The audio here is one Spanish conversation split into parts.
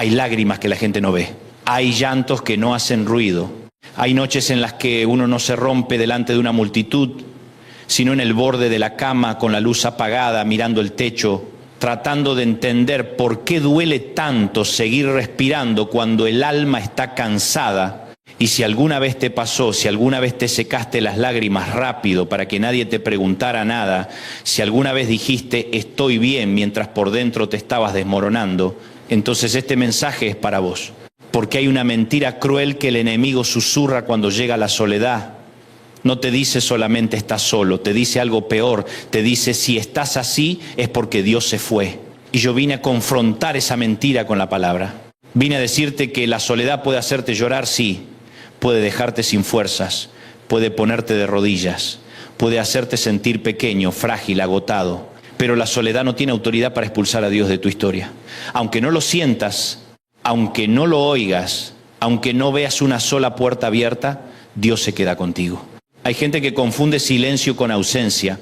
Hay lágrimas que la gente no ve. Hay llantos que no hacen ruido. Hay noches en las que uno no se rompe delante de una multitud, sino en el borde de la cama con la luz apagada, mirando el techo, tratando de entender por qué duele tanto seguir respirando cuando el alma está cansada. Y si alguna vez te pasó, si alguna vez te secaste las lágrimas rápido para que nadie te preguntara nada, si alguna vez dijiste estoy bien mientras por dentro te estabas desmoronando, entonces este mensaje es para vos. Porque hay una mentira cruel que el enemigo susurra cuando llega la soledad. No te dice solamente estás solo, te dice algo peor, te dice si estás así es porque Dios se fue. Y yo vine a confrontar esa mentira con la palabra. Vine a decirte que la soledad puede hacerte llorar, sí, puede dejarte sin fuerzas, puede ponerte de rodillas, puede hacerte sentir pequeño, frágil, agotado. Pero la soledad no tiene autoridad para expulsar a Dios de tu historia. Aunque no lo sientas, aunque no lo oigas, aunque no veas una sola puerta abierta, Dios se queda contigo. Hay gente que confunde silencio con ausencia,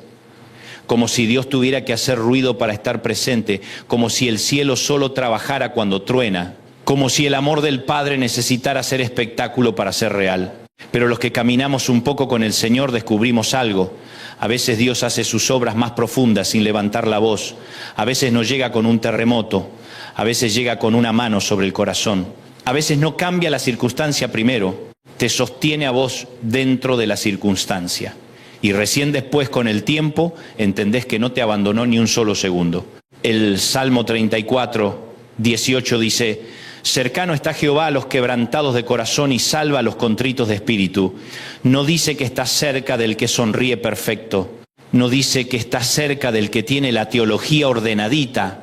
como si Dios tuviera que hacer ruido para estar presente, como si el cielo solo trabajara cuando truena, como si el amor del Padre necesitara ser espectáculo para ser real. Pero los que caminamos un poco con el Señor descubrimos algo. A veces Dios hace sus obras más profundas sin levantar la voz. A veces no llega con un terremoto. A veces llega con una mano sobre el corazón. A veces no cambia la circunstancia primero. Te sostiene a vos dentro de la circunstancia. Y recién después, con el tiempo, entendés que no te abandonó ni un solo segundo. El Salmo 34, 18 dice: cercano está Jehová a los quebrantados de corazón y salva a los contritos de espíritu. No dice que está cerca del que sonríe perfecto. No dice que está cerca del que tiene la teología ordenadita,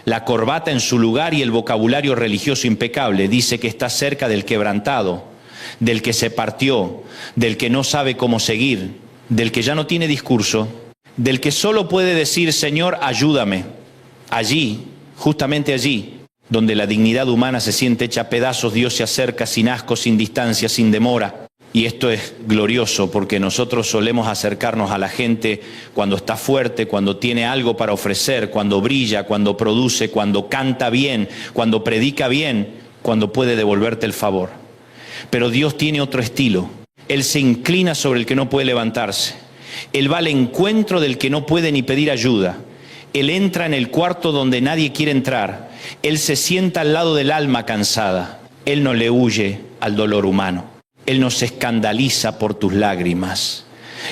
la corbata en su lugar y el vocabulario religioso impecable. Dice que está cerca del quebrantado, del que se partió, del que no sabe cómo seguir, del que ya no tiene discurso, del que solo puede decir Señor, ayúdame. Allí, justamente allí, donde la dignidad humana se siente hecha pedazos, Dios se acerca sin asco, sin distancia, sin demora. Y esto es glorioso porque nosotros solemos acercarnos a la gente cuando está fuerte, cuando tiene algo para ofrecer, cuando brilla, cuando produce, cuando canta bien, cuando predica bien, cuando puede devolverte el favor. Pero Dios tiene otro estilo. Él se inclina sobre el que no puede levantarse. Él va al encuentro del que no puede ni pedir ayuda. Él entra en el cuarto donde nadie quiere entrar. Él se sienta al lado del alma cansada. Él no le huye al dolor humano. Él no se escandaliza por tus lágrimas.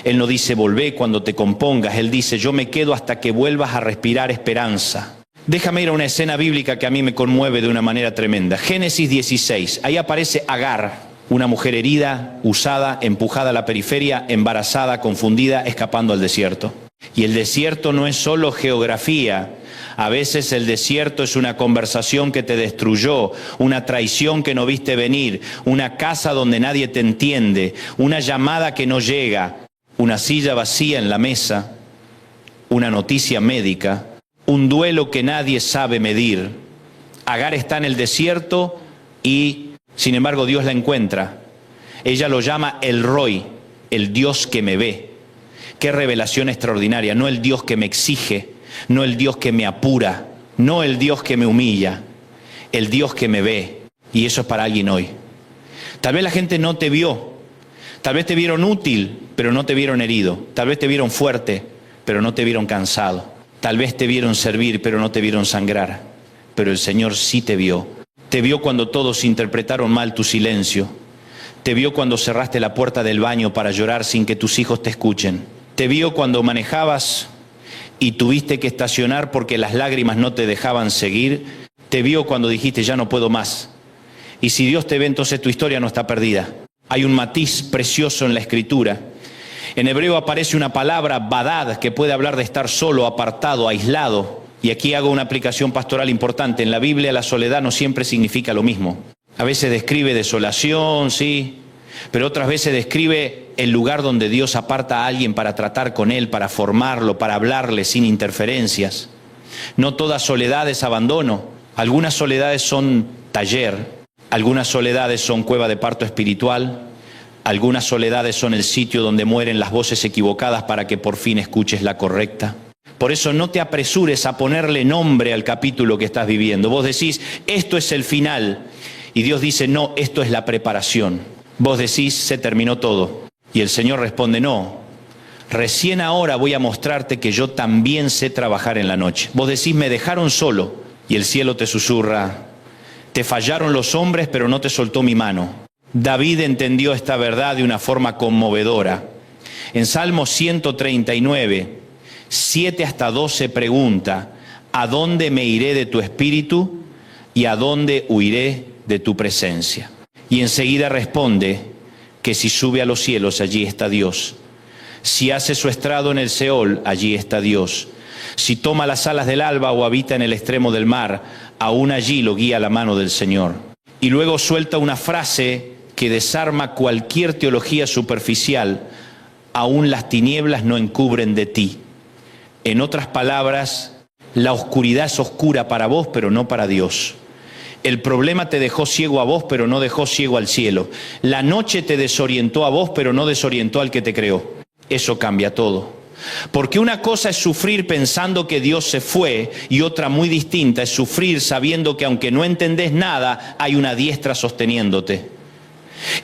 Él no dice volvé cuando te compongas. Él dice yo me quedo hasta que vuelvas a respirar esperanza. Déjame ir a una escena bíblica que a mí me conmueve de una manera tremenda. Génesis 16. Ahí aparece Agar, una mujer herida, usada, empujada a la periferia, embarazada, confundida, escapando al desierto. Y el desierto no es solo geografía. A veces el desierto es una conversación que te destruyó, una traición que no viste venir, una casa donde nadie te entiende, una llamada que no llega, una silla vacía en la mesa, una noticia médica, un duelo que nadie sabe medir. Agar está en el desierto y, sin embargo, Dios la encuentra. Ella lo llama el Roy, el Dios que me ve. Qué revelación extraordinaria, no el Dios que me exige, no el Dios que me apura, no el Dios que me humilla, el Dios que me ve. Y eso es para alguien hoy. Tal vez la gente no te vio, tal vez te vieron útil, pero no te vieron herido, tal vez te vieron fuerte, pero no te vieron cansado, tal vez te vieron servir, pero no te vieron sangrar, pero el Señor sí te vio. Te vio cuando todos interpretaron mal tu silencio, te vio cuando cerraste la puerta del baño para llorar sin que tus hijos te escuchen, te vio cuando manejabas y tuviste que estacionar porque las lágrimas no te dejaban seguir, te vio cuando dijiste ya no puedo más. Y si Dios te ve, entonces tu historia no está perdida. Hay un matiz precioso en la Escritura. En hebreo aparece una palabra, badad, que puede hablar de estar solo, apartado, aislado. Y aquí hago una aplicación pastoral importante. En la Biblia la soledad no siempre significa lo mismo. A veces describe desolación, sí, pero otras veces describe el lugar donde Dios aparta a alguien para tratar con él, para formarlo, para hablarle sin interferencias. No toda soledad es abandono. Algunas soledades son taller, algunas soledades son cueva de parto espiritual, algunas soledades son el sitio donde mueren las voces equivocadas para que por fin escuches la correcta. Por eso no te apresures a ponerle nombre al capítulo que estás viviendo. Vos decís, esto es el final. Y Dios dice, no, esto es la preparación. Vos decís, se terminó todo. Y el Señor responde, no, recién ahora voy a mostrarte que yo también sé trabajar en la noche. Vos decís, me dejaron solo. Y el cielo te susurra, te fallaron los hombres, pero no te soltó mi mano. David entendió esta verdad de una forma conmovedora. En Salmo 139, 7 hasta 12 pregunta, ¿a dónde me iré de tu espíritu y a dónde huiré de tu presencia? Y enseguida responde que si sube a los cielos, allí está Dios. Si hace su estrado en el Seol, allí está Dios. Si toma las alas del alba o habita en el extremo del mar, aún allí lo guía la mano del Señor. Y luego suelta una frase que desarma cualquier teología superficial, aún las tinieblas no encubren de ti. En otras palabras, la oscuridad es oscura para vos, pero no para Dios. El problema te dejó ciego a vos, pero no dejó ciego al cielo. La noche te desorientó a vos, pero no desorientó al que te creó. Eso cambia todo. Porque una cosa es sufrir pensando que Dios se fue y otra muy distinta es sufrir sabiendo que aunque no entendés nada, hay una diestra sosteniéndote.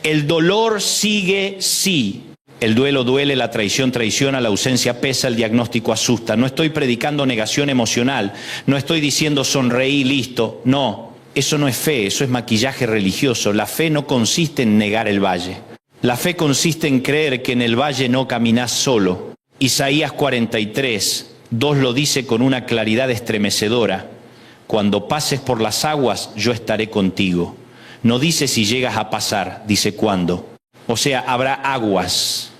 El dolor sigue, sí. El duelo duele, la traición traiciona, la ausencia pesa, el diagnóstico asusta. No estoy predicando negación emocional, no estoy diciendo sonreí, listo. No, eso no es fe, eso es maquillaje religioso. La fe no consiste en negar el valle. La fe consiste en creer que en el valle no caminás solo. Isaías 43, 2 lo dice con una claridad estremecedora. Cuando pases por las aguas, yo estaré contigo. No dice si llegas a pasar, dice cuándo. O sea, habrá aguas.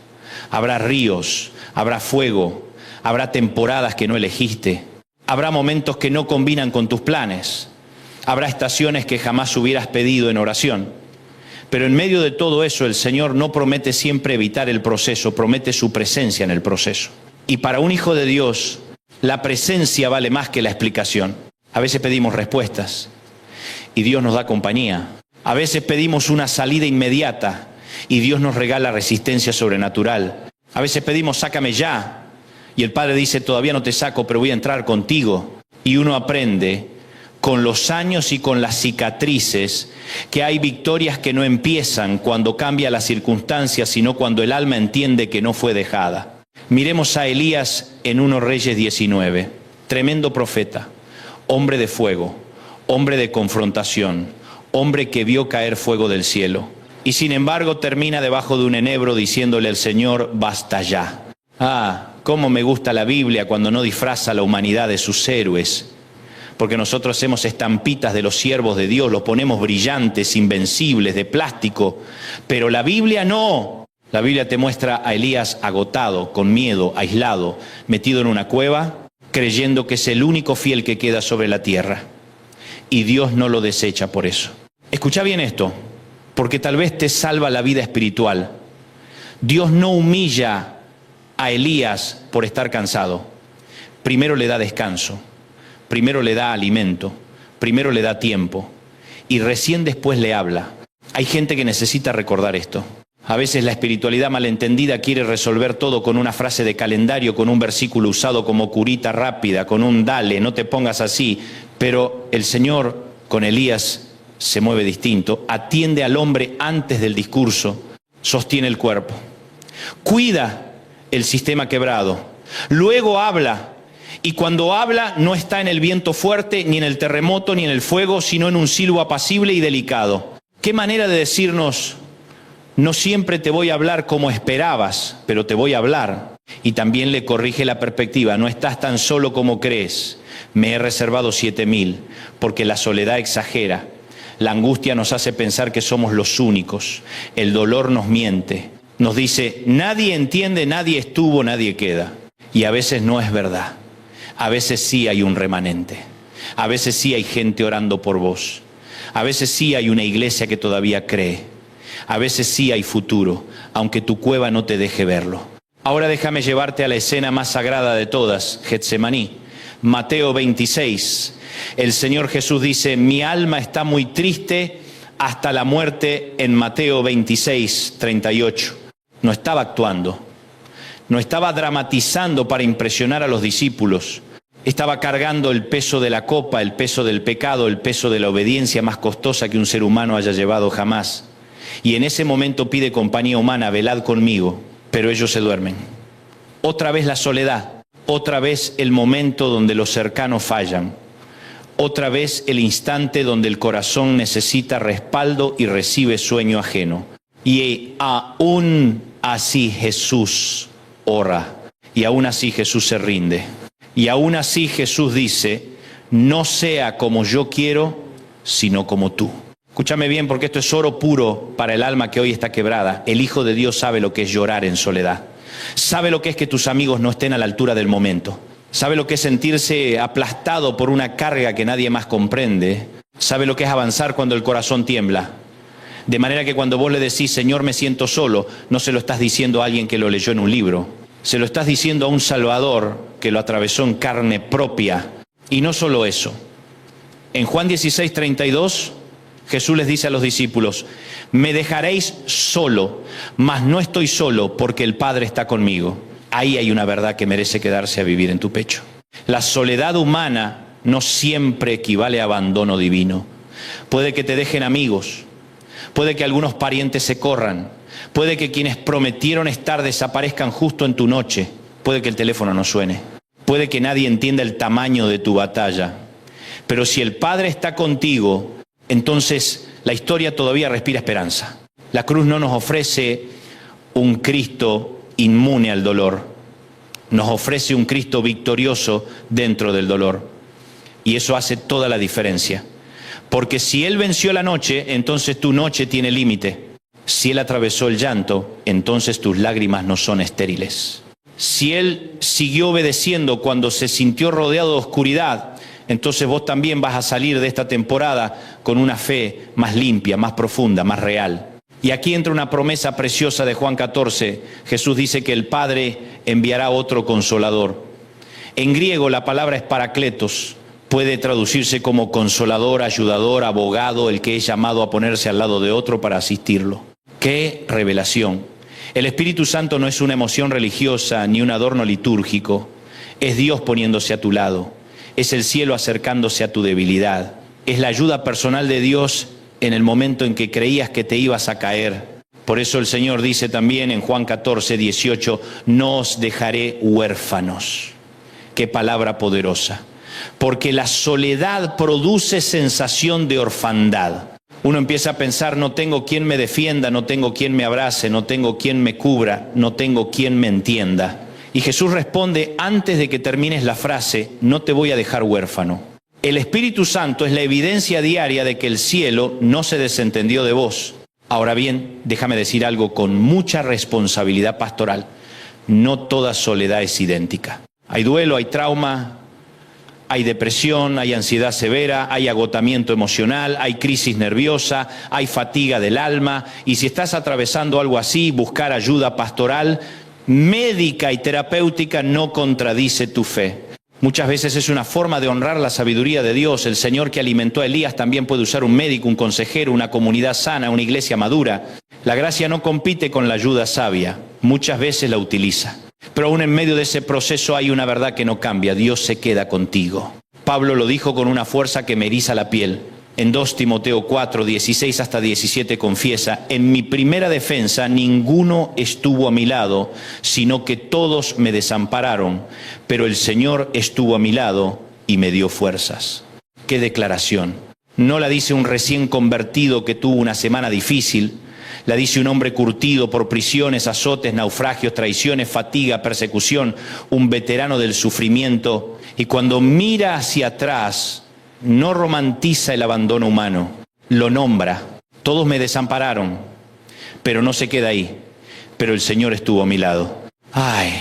Habrá ríos, habrá fuego, habrá temporadas que no elegiste, habrá momentos que no combinan con tus planes, habrá estaciones que jamás hubieras pedido en oración. Pero en medio de todo eso el Señor no promete siempre evitar el proceso, promete su presencia en el proceso. Y para un hijo de Dios, la presencia vale más que la explicación. A veces pedimos respuestas y Dios nos da compañía. A veces pedimos una salida inmediata y Dios nos regala resistencia sobrenatural. A veces pedimos, sácame ya. Y el Padre dice, todavía no te saco, pero voy a entrar contigo. Y uno aprende con los años y con las cicatrices que hay victorias que no empiezan cuando cambia la circunstancia, sino cuando el alma entiende que no fue dejada. Miremos a Elías en 1 Reyes 19. Tremendo profeta, hombre de fuego, hombre de confrontación, hombre que vio caer fuego del cielo. Y sin embargo termina debajo de un enebro diciéndole al Señor, basta ya. Cómo me gusta la Biblia cuando no disfraza a la humanidad de sus héroes. Porque nosotros hacemos estampitas de los siervos de Dios, los ponemos brillantes, invencibles, de plástico. Pero la Biblia no. La Biblia te muestra a Elías agotado, con miedo, aislado, metido en una cueva, creyendo que es el único fiel que queda sobre la tierra. Y Dios no lo desecha por eso. Escucha bien esto. Porque tal vez te salva la vida espiritual. Dios no humilla a Elías por estar cansado. Primero le da descanso, primero le da alimento, primero le da tiempo y recién después le habla. Hay gente que necesita recordar esto. A veces la espiritualidad malentendida quiere resolver todo con una frase de calendario, con un versículo usado como curita rápida, con un dale, no te pongas así. Pero el Señor con Elías se mueve distinto, atiende al hombre antes del discurso, sostiene el cuerpo, cuida el sistema quebrado, luego habla, y cuando habla no está en el viento fuerte, ni en el terremoto, ni en el fuego, sino en un silbo apacible y delicado. ¿Qué manera de decirnos, no siempre te voy a hablar como esperabas, pero te voy a hablar? Y también le corrige la perspectiva, no estás tan solo como crees, me he reservado 7,000, porque la soledad exagera. La angustia nos hace pensar que somos los únicos. El dolor nos miente. Nos dice, nadie entiende, nadie estuvo, nadie queda. Y a veces no es verdad. A veces sí hay un remanente. A veces sí hay gente orando por vos. A veces sí hay una iglesia que todavía cree. A veces sí hay futuro, aunque tu cueva no te deje verlo. Ahora déjame llevarte a la escena más sagrada de todas, Getsemaní. Mateo 26. El Señor Jesús dice, mi alma está muy triste hasta la muerte en Mateo 26, 38. No estaba actuando. No estaba dramatizando para impresionar a los discípulos. Estaba cargando el peso de la copa, el peso del pecado, el peso de la obediencia más costosa que un ser humano haya llevado jamás. Y en ese momento pide compañía humana, velad conmigo, pero ellos se duermen. Otra vez la soledad, otra vez el momento donde los cercanos fallan, otra vez el instante donde el corazón necesita respaldo y recibe sueño ajeno. Y aún así Jesús ora, y aún así Jesús se rinde. Y aún así Jesús dice, no sea como yo quiero, sino como tú. Escúchame bien, porque esto es oro puro para el alma que hoy está quebrada. El Hijo de Dios sabe lo que es llorar en soledad. Sabe lo que es que tus amigos no estén a la altura del momento. Sabe lo que es sentirse aplastado por una carga que nadie más comprende. Sabe lo que es avanzar cuando el corazón tiembla. De manera que cuando vos le decís, Señor, me siento solo, no se lo estás diciendo a alguien que lo leyó en un libro. Se lo estás diciendo a un Salvador que lo atravesó en carne propia. Y no solo eso. En Juan 16:32, Jesús les dice a los discípulos, me dejaréis solo, mas no estoy solo porque el Padre está conmigo. Ahí hay una verdad que merece quedarse a vivir en tu pecho. La soledad humana no siempre equivale a abandono divino. Puede que te dejen amigos, puede que algunos parientes se corran, puede que quienes prometieron estar desaparezcan justo en tu noche, puede que el teléfono no suene, puede que nadie entienda el tamaño de tu batalla. Pero si el Padre está contigo, entonces la historia todavía respira esperanza. La cruz no nos ofrece un Cristo inmune al dolor, nos ofrece un Cristo victorioso dentro del dolor. Y eso hace toda la diferencia. Porque si Él venció la noche, entonces tu noche tiene límite. Si Él atravesó el llanto, entonces tus lágrimas no son estériles. Si Él siguió obedeciendo cuando se sintió rodeado de oscuridad, entonces vos también vas a salir de esta temporada con una fe más limpia, más profunda, más real. Y aquí entra una promesa preciosa de Juan 14. Jesús dice que el Padre enviará otro consolador. En griego la palabra es parakletos. Puede traducirse como consolador, ayudador, abogado, el que es llamado a ponerse al lado de otro para asistirlo. ¡Qué revelación! El Espíritu Santo no es una emoción religiosa ni un adorno litúrgico. Es Dios poniéndose a tu lado. Es el cielo acercándose a tu debilidad. Es la ayuda personal de Dios en el momento en que creías que te ibas a caer. Por eso el Señor dice también en Juan 14:18, no os dejaré huérfanos. ¡Qué palabra poderosa! Porque la soledad produce sensación de orfandad. Uno empieza a pensar, no tengo quien me defienda, no tengo quien me abrace, no tengo quien me cubra, no tengo quien me entienda. Y Jesús responde, antes de que termines la frase, no te voy a dejar huérfano. El Espíritu Santo es la evidencia diaria de que el cielo no se desentendió de vos. Ahora bien, déjame decir algo con mucha responsabilidad pastoral. No toda soledad es idéntica. Hay duelo, hay trauma, hay depresión, hay ansiedad severa, hay agotamiento emocional, hay crisis nerviosa, hay fatiga del alma. Y si estás atravesando algo así, buscar ayuda pastoral, médica y terapéutica no contradice tu fe. Muchas veces es una forma de honrar la sabiduría de Dios. El Señor que alimentó a Elías también puede usar un médico, un consejero, una comunidad sana, una iglesia madura. La gracia no compite con la ayuda sabia, muchas veces la utiliza. Pero aún en medio de ese proceso hay una verdad que no cambia, Dios se queda contigo. Pablo lo dijo con una fuerza que me eriza la piel. En 2 Timoteo 4, 16 hasta 17 confiesa, en mi primera defensa ninguno estuvo a mi lado, sino que todos me desampararon, pero el Señor estuvo a mi lado y me dio fuerzas. ¡Qué declaración! No la dice un recién convertido que tuvo una semana difícil, la dice un hombre curtido por prisiones, azotes, naufragios, traiciones, fatiga, persecución, un veterano del sufrimiento, y cuando mira hacia atrás, no romantiza el abandono humano, lo nombra. Todos me desampararon, pero no se queda ahí. Pero el Señor estuvo a mi lado. ¡Ay!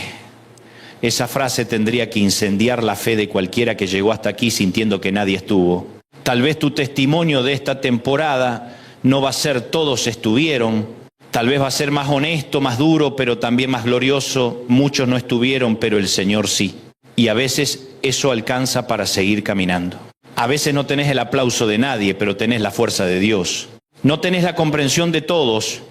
Esa frase tendría que incendiar la fe de cualquiera que llegó hasta aquí sintiendo que nadie estuvo. Tal vez tu testimonio de esta temporada no va a ser todos estuvieron. Tal vez va a ser más honesto, más duro, pero también más glorioso. Muchos no estuvieron, pero el Señor sí. Y a veces eso alcanza para seguir caminando. A veces no tenés el aplauso de nadie, pero tenés la fuerza de Dios. No tenés la comprensión de todos,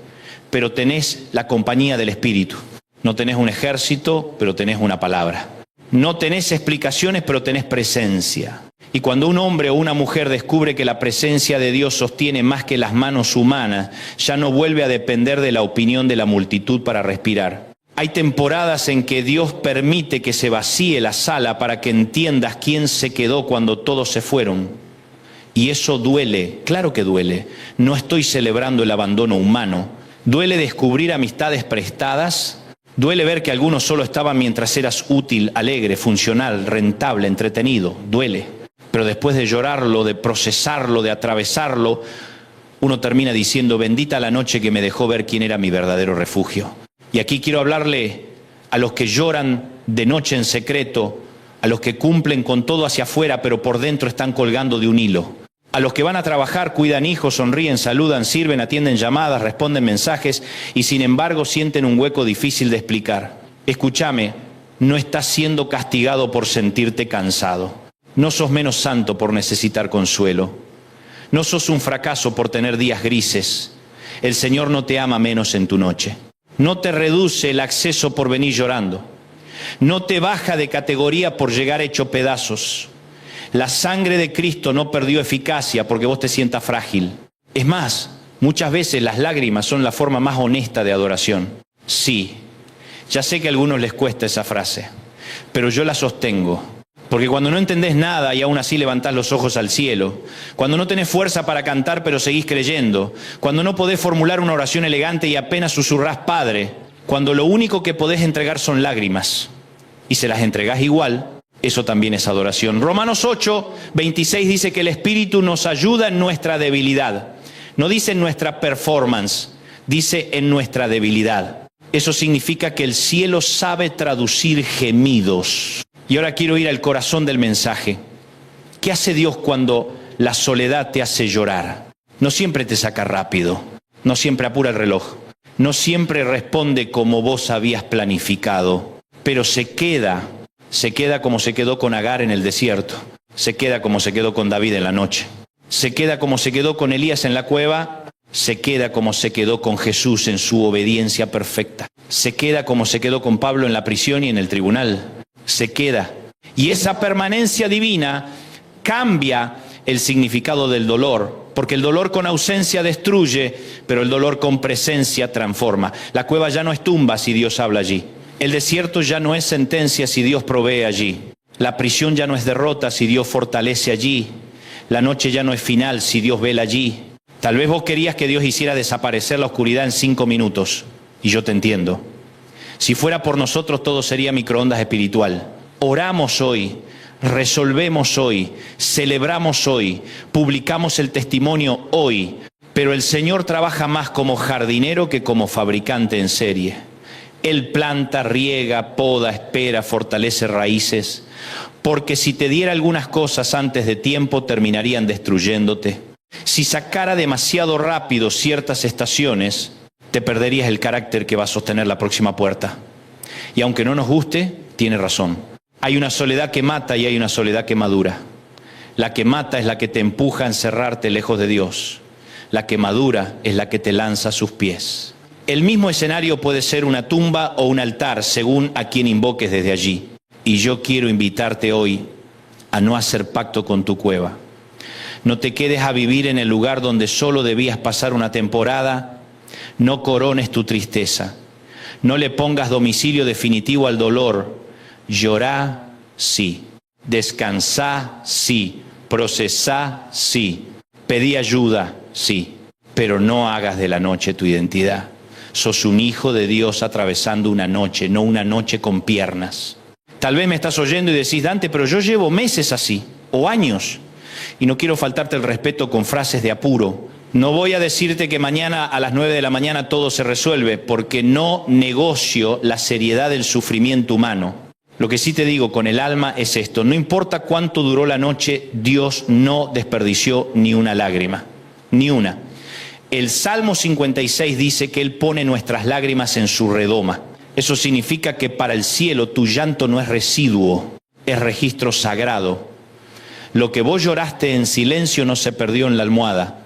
pero tenés la compañía del Espíritu. No tenés un ejército, pero tenés una palabra. No tenés explicaciones, pero tenés presencia. Y cuando un hombre o una mujer descubre que la presencia de Dios sostiene más que las manos humanas, ya no vuelve a depender de la opinión de la multitud para respirar. Hay temporadas en que Dios permite que se vacíe la sala para que entiendas quién se quedó cuando todos se fueron. Y eso duele, claro que duele. No estoy celebrando el abandono humano. Duele descubrir amistades prestadas. Duele ver que algunos solo estaban mientras eras útil, alegre, funcional, rentable, entretenido. Duele. Pero después de llorarlo, de procesarlo, de atravesarlo, uno termina diciendo, bendita la noche que me dejó ver quién era mi verdadero refugio. Y aquí quiero hablarle a los que lloran de noche en secreto, a los que cumplen con todo hacia afuera, pero por dentro están colgando de un hilo. A los que van a trabajar, cuidan hijos, sonríen, saludan, sirven, atienden llamadas, responden mensajes y sin embargo sienten un hueco difícil de explicar. Escúchame, no estás siendo castigado por sentirte cansado. No sos menos santo por necesitar consuelo. No sos un fracaso por tener días grises. El Señor no te ama menos en tu noche. No te reduce el acceso por venir llorando. No te baja de categoría por llegar hecho pedazos. La sangre de Cristo no perdió eficacia porque vos te sientas frágil. Es más, muchas veces las lágrimas son la forma más honesta de adoración. Sí, ya sé que a algunos les cuesta esa frase, pero yo la sostengo. Porque cuando no entendés nada y aún así levantás los ojos al cielo, cuando no tenés fuerza para cantar pero seguís creyendo, cuando no podés formular una oración elegante y apenas susurrás Padre, cuando lo único que podés entregar son lágrimas y se las entregás igual, eso también es adoración. Romanos 8, 26 dice que el Espíritu nos ayuda en nuestra debilidad. No dice en nuestra performance, dice en nuestra debilidad. Eso significa que el cielo sabe traducir gemidos. Y ahora quiero ir al corazón del mensaje. ¿Qué hace Dios cuando la soledad te hace llorar? No siempre te saca rápido, no siempre apura el reloj, no siempre responde como vos habías planificado, pero se queda como se quedó con Agar en el desierto, se queda como se quedó con David en la noche, se queda como se quedó con Elías en la cueva, se queda como se quedó con Jesús en su obediencia perfecta, se queda como se quedó con Pablo en la prisión y en el tribunal. Se queda. Y esa permanencia divina cambia el significado del dolor, porque el dolor con ausencia destruye, pero el dolor con presencia transforma. La cueva ya no es tumba si Dios habla allí. El desierto ya no es sentencia si Dios provee allí. La prisión ya no es derrota si Dios fortalece allí. La noche ya no es final si Dios vela allí. Tal vez vos querías que Dios hiciera desaparecer la oscuridad en 5 minutos, y yo te entiendo. Si fuera por nosotros todo sería microondas espiritual. Oramos hoy, resolvemos hoy, celebramos hoy, publicamos el testimonio hoy, pero el Señor trabaja más como jardinero que como fabricante en serie. Él planta, riega, poda, espera, fortalece raíces, porque si te diera algunas cosas antes de tiempo terminarían destruyéndote. Si sacara demasiado rápido ciertas estaciones, te perderías el carácter que va a sostener la próxima puerta. Y aunque no nos guste, tiene razón. Hay una soledad que mata y hay una soledad que madura. La que mata es la que te empuja a encerrarte lejos de Dios. La que madura es la que te lanza a sus pies. El mismo escenario puede ser una tumba o un altar, según a quien invoques desde allí. Y yo quiero invitarte hoy a no hacer pacto con tu cueva. No te quedes a vivir en el lugar donde solo debías pasar una temporada. No corones tu tristeza, no le pongas domicilio definitivo al dolor. Llorá, sí. Descansá, sí. Procesá, sí. Pedí ayuda, sí. Pero no hagas de la noche tu identidad. Sos un hijo de Dios atravesando una noche, no una noche con piernas. Tal vez me estás oyendo y decís, Dante, pero yo llevo meses así, o años, y no quiero faltarte el respeto con frases de apuro. No voy a decirte que mañana a las 9 de la mañana todo se resuelve, porque no negocio la seriedad del sufrimiento humano. Lo que sí te digo con el alma es esto: no importa cuánto duró la noche, Dios no desperdició ni una lágrima, ni una. El Salmo 56 dice que Él pone nuestras lágrimas en su redoma. Eso significa que para el cielo tu llanto no es residuo, es registro sagrado. Lo que vos lloraste en silencio no se perdió en la almohada.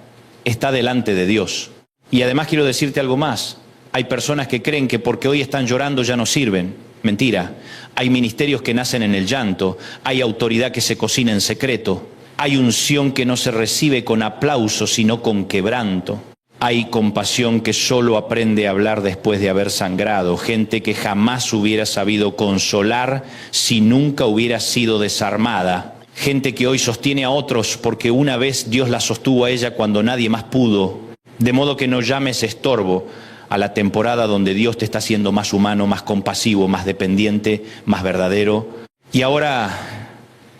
Está delante de Dios. Y además quiero decirte algo más. Hay personas que creen que porque hoy están llorando ya no sirven. Mentira. Hay ministerios que nacen en el llanto. Hay autoridad que se cocina en secreto. Hay unción que no se recibe con aplauso, sino con quebranto. Hay compasión que solo aprende a hablar después de haber sangrado. Gente que jamás hubiera sabido consolar si nunca hubiera sido desarmada. Gente que hoy sostiene a otros porque una vez Dios la sostuvo a ella cuando nadie más pudo. De modo que no llames estorbo a la temporada donde Dios te está haciendo más humano, más compasivo, más dependiente, más verdadero. Y ahora,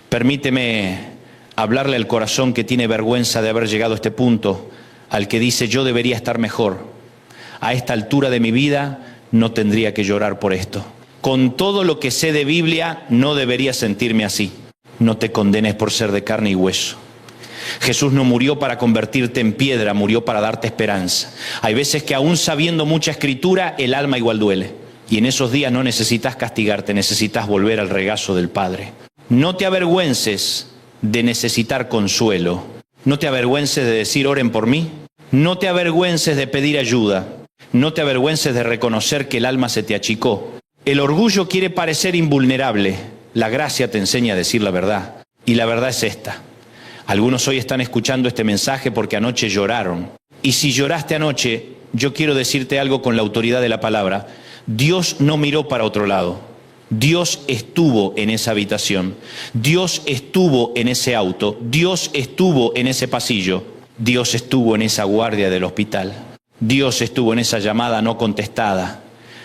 permíteme hablarle al corazón que tiene vergüenza de haber llegado a este punto, al que dice, yo debería estar mejor. A esta altura de mi vida no tendría que llorar por esto. Con todo lo que sé de Biblia, no debería sentirme así. No te condenes por ser de carne y hueso. Jesús no murió para convertirte en piedra, murió para darte esperanza. Hay veces que aún sabiendo mucha escritura, el alma igual duele. Y en esos días no necesitas castigarte, necesitas volver al regazo del Padre. No te avergüences de necesitar consuelo. No te avergüences de decir, oren por mí. No te avergüences de pedir ayuda. No te avergüences de reconocer que el alma se te achicó. El orgullo quiere parecer invulnerable. La gracia te enseña a decir la verdad. Y la verdad es esta. Algunos hoy están escuchando este mensaje porque anoche lloraron. Y si lloraste anoche, yo quiero decirte algo con la autoridad de la palabra. Dios no miró para otro lado. Dios estuvo en esa habitación. Dios estuvo en ese auto. Dios estuvo en ese pasillo. Dios estuvo en esa guardia del hospital. Dios estuvo en esa llamada no contestada.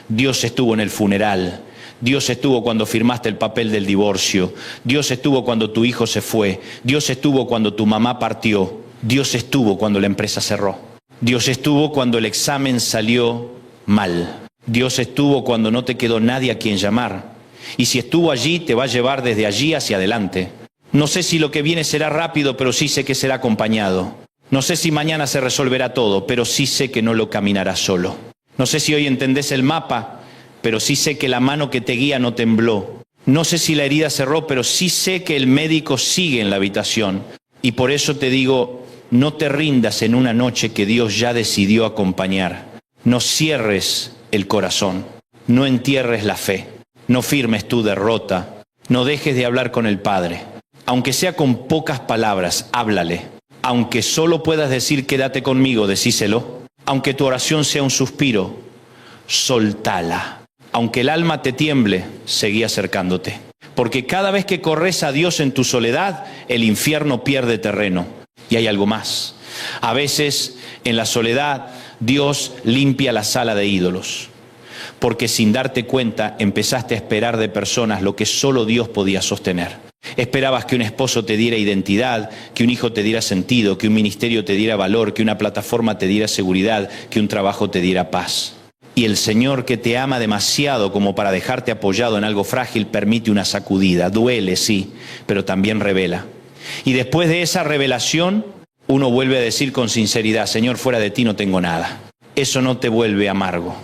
Dios estuvo en el funeral. Dios estuvo cuando firmaste el papel del divorcio. Dios estuvo cuando tu hijo se fue. Dios estuvo cuando tu mamá partió. Dios estuvo cuando la empresa cerró. Dios estuvo cuando el examen salió mal. Dios estuvo cuando no te quedó nadie a quien llamar. Y si estuvo allí, te va a llevar desde allí hacia adelante. No sé si lo que viene será rápido, pero sí sé que será acompañado. No sé si mañana se resolverá todo, pero sí sé que no lo caminarás solo. No sé si hoy entendés el mapa, pero sí sé que la mano que te guía no tembló. No sé si la herida cerró, pero sí sé que el médico sigue en la habitación. Y por eso te digo, no te rindas en una noche que Dios ya decidió acompañar. No cierres el corazón, no entierres la fe, no firmes tu derrota, no dejes de hablar con el Padre. Aunque sea con pocas palabras, háblale. Aunque solo puedas decir quédate conmigo, decíselo. Aunque tu oración sea un suspiro, soltala. Aunque el alma te tiemble, seguí acercándote. Porque cada vez que corres a Dios en tu soledad, el infierno pierde terreno. Y hay algo más. A veces, en la soledad, Dios limpia la sala de ídolos. Porque sin darte cuenta, empezaste a esperar de personas lo que solo Dios podía sostener. Esperabas que un esposo te diera identidad, que un hijo te diera sentido, que un ministerio te diera valor, que una plataforma te diera seguridad, que un trabajo te diera paz. Y el Señor, que te ama demasiado como para dejarte apoyado en algo frágil, permite una sacudida. Duele, sí, pero también revela. Y después de esa revelación, uno vuelve a decir con sinceridad, Señor, fuera de ti no tengo nada. Eso no te vuelve amargo,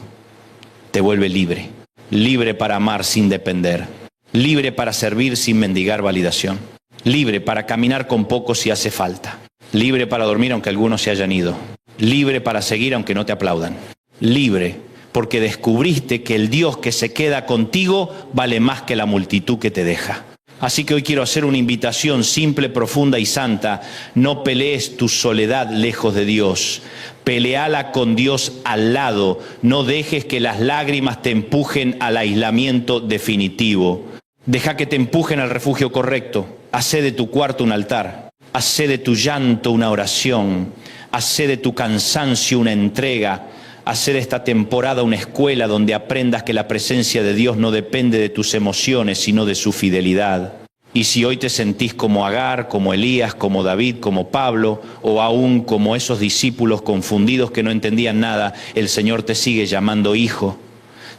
te vuelve libre. Libre para amar sin depender. Libre para servir sin mendigar validación. Libre para caminar con poco si hace falta. Libre para dormir aunque algunos se hayan ido. Libre para seguir aunque no te aplaudan. Libre porque descubriste que el Dios que se queda contigo vale más que la multitud que te deja. Así que hoy quiero hacer una invitación simple, profunda y santa. No pelees tu soledad lejos de Dios. Peleala con Dios al lado. No dejes que las lágrimas te empujen al aislamiento definitivo. Deja que te empujen al refugio correcto. Hacé de tu cuarto un altar. Hacé de tu llanto una oración. Hacé de tu cansancio una entrega. Hacer esta temporada una escuela donde aprendas que la presencia de Dios no depende de tus emociones, sino de su fidelidad. Y si hoy te sentís como Agar, como Elías, como David, como Pablo, o aún como esos discípulos confundidos que no entendían nada, el Señor te sigue llamando hijo,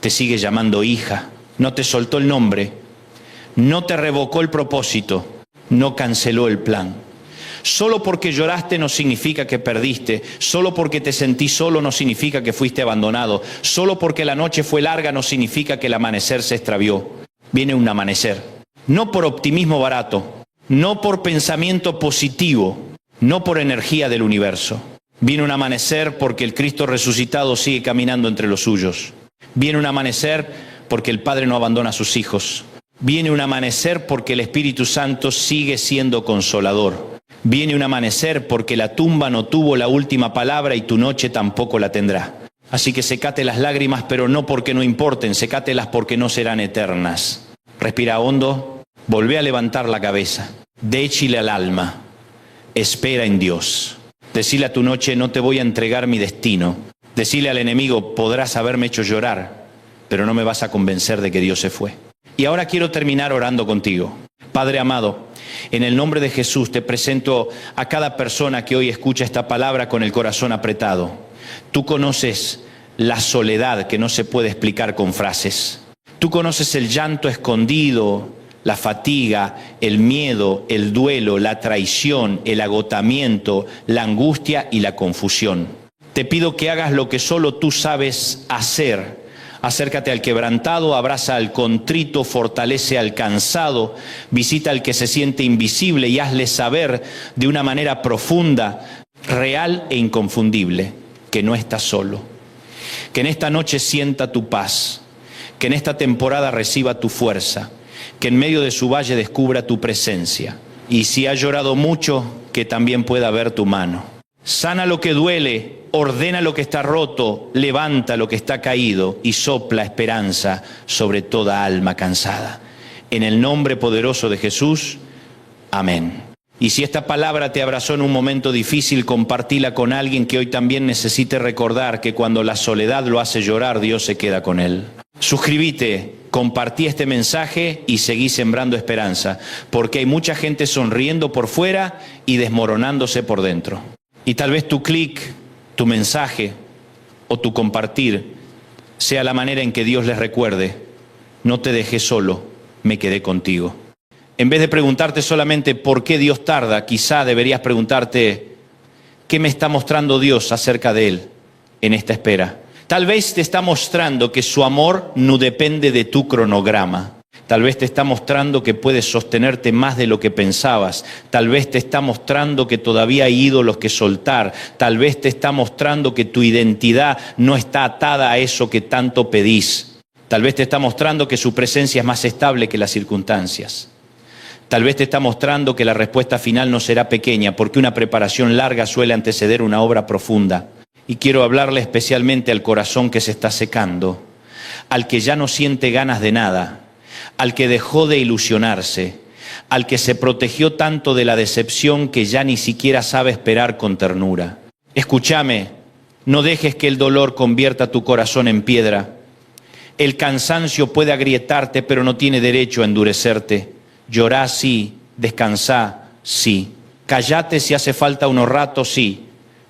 te sigue llamando hija. No te soltó el nombre, no te revocó el propósito, no canceló el plan. Solo porque lloraste no significa que perdiste. Solo porque te sentí solo no significa que fuiste abandonado. Solo porque la noche fue larga no significa que el amanecer se extravió. Viene un amanecer. No por optimismo barato, no por pensamiento positivo, no por energía del universo. Viene un amanecer porque el Cristo resucitado sigue caminando entre los suyos. Viene un amanecer porque el Padre no abandona a sus hijos. Viene un amanecer porque el Espíritu Santo sigue siendo consolador. Viene un amanecer porque la tumba no tuvo la última palabra y tu noche tampoco la tendrá. Así que secate las lágrimas, pero no porque no importen, secátelas porque no serán eternas. Respira hondo, volvé a levantar la cabeza, déchile al alma, espera en Dios. Decile a tu noche, no te voy a entregar mi destino. Decile al enemigo, podrás haberme hecho llorar, pero no me vas a convencer de que Dios se fue. Y ahora quiero terminar orando contigo. Padre amado, en el nombre de Jesús te presento a cada persona que hoy escucha esta palabra con el corazón apretado. Tú conoces la soledad que no se puede explicar con frases. Tú conoces el llanto escondido, la fatiga, el miedo, el duelo, la traición, el agotamiento, la angustia y la confusión. Te pido que hagas lo que solo tú sabes hacer. Acércate al quebrantado, abraza al contrito, fortalece al cansado, visita al que se siente invisible y hazle saber de una manera profunda, real e inconfundible que no estás solo. Que en esta noche sienta tu paz, que en esta temporada reciba tu fuerza, que en medio de su valle descubra tu presencia. Y si ha llorado mucho, que también pueda ver tu mano. Sana lo que duele, ordena lo que está roto, levanta lo que está caído y sopla esperanza sobre toda alma cansada. En el nombre poderoso de Jesús, amén. Y si esta palabra te abrazó en un momento difícil, compartila con alguien que hoy también necesite recordar que cuando la soledad lo hace llorar, Dios se queda con él. Suscríbete, compartí este mensaje y seguí sembrando esperanza, porque hay mucha gente sonriendo por fuera y desmoronándose por dentro. Y tal vez tu clic, tu mensaje o tu compartir sea la manera en que Dios les recuerde: no te dejé solo, me quedé contigo. En vez de preguntarte solamente por qué Dios tarda, quizá deberías preguntarte: ¿qué me está mostrando Dios acerca de Él en esta espera? Tal vez te está mostrando que su amor no depende de tu cronograma. Tal vez te está mostrando que puedes sostenerte más de lo que pensabas. Tal vez te está mostrando que todavía hay ídolos que soltar. Tal vez te está mostrando que tu identidad no está atada a eso que tanto pedís. Tal vez te está mostrando que su presencia es más estable que las circunstancias. Tal vez te está mostrando que la respuesta final no será pequeña, porque una preparación larga suele anteceder una obra profunda. Y quiero hablarle especialmente al corazón que se está secando, al que ya no siente ganas de nada, al que dejó de ilusionarse, al que se protegió tanto de la decepción que ya ni siquiera sabe esperar con ternura. Escúchame, no dejes que el dolor convierta tu corazón en piedra. El cansancio puede agrietarte, pero no tiene derecho a endurecerte. Llorá sí, descansá sí. Callate si hace falta unos ratos sí,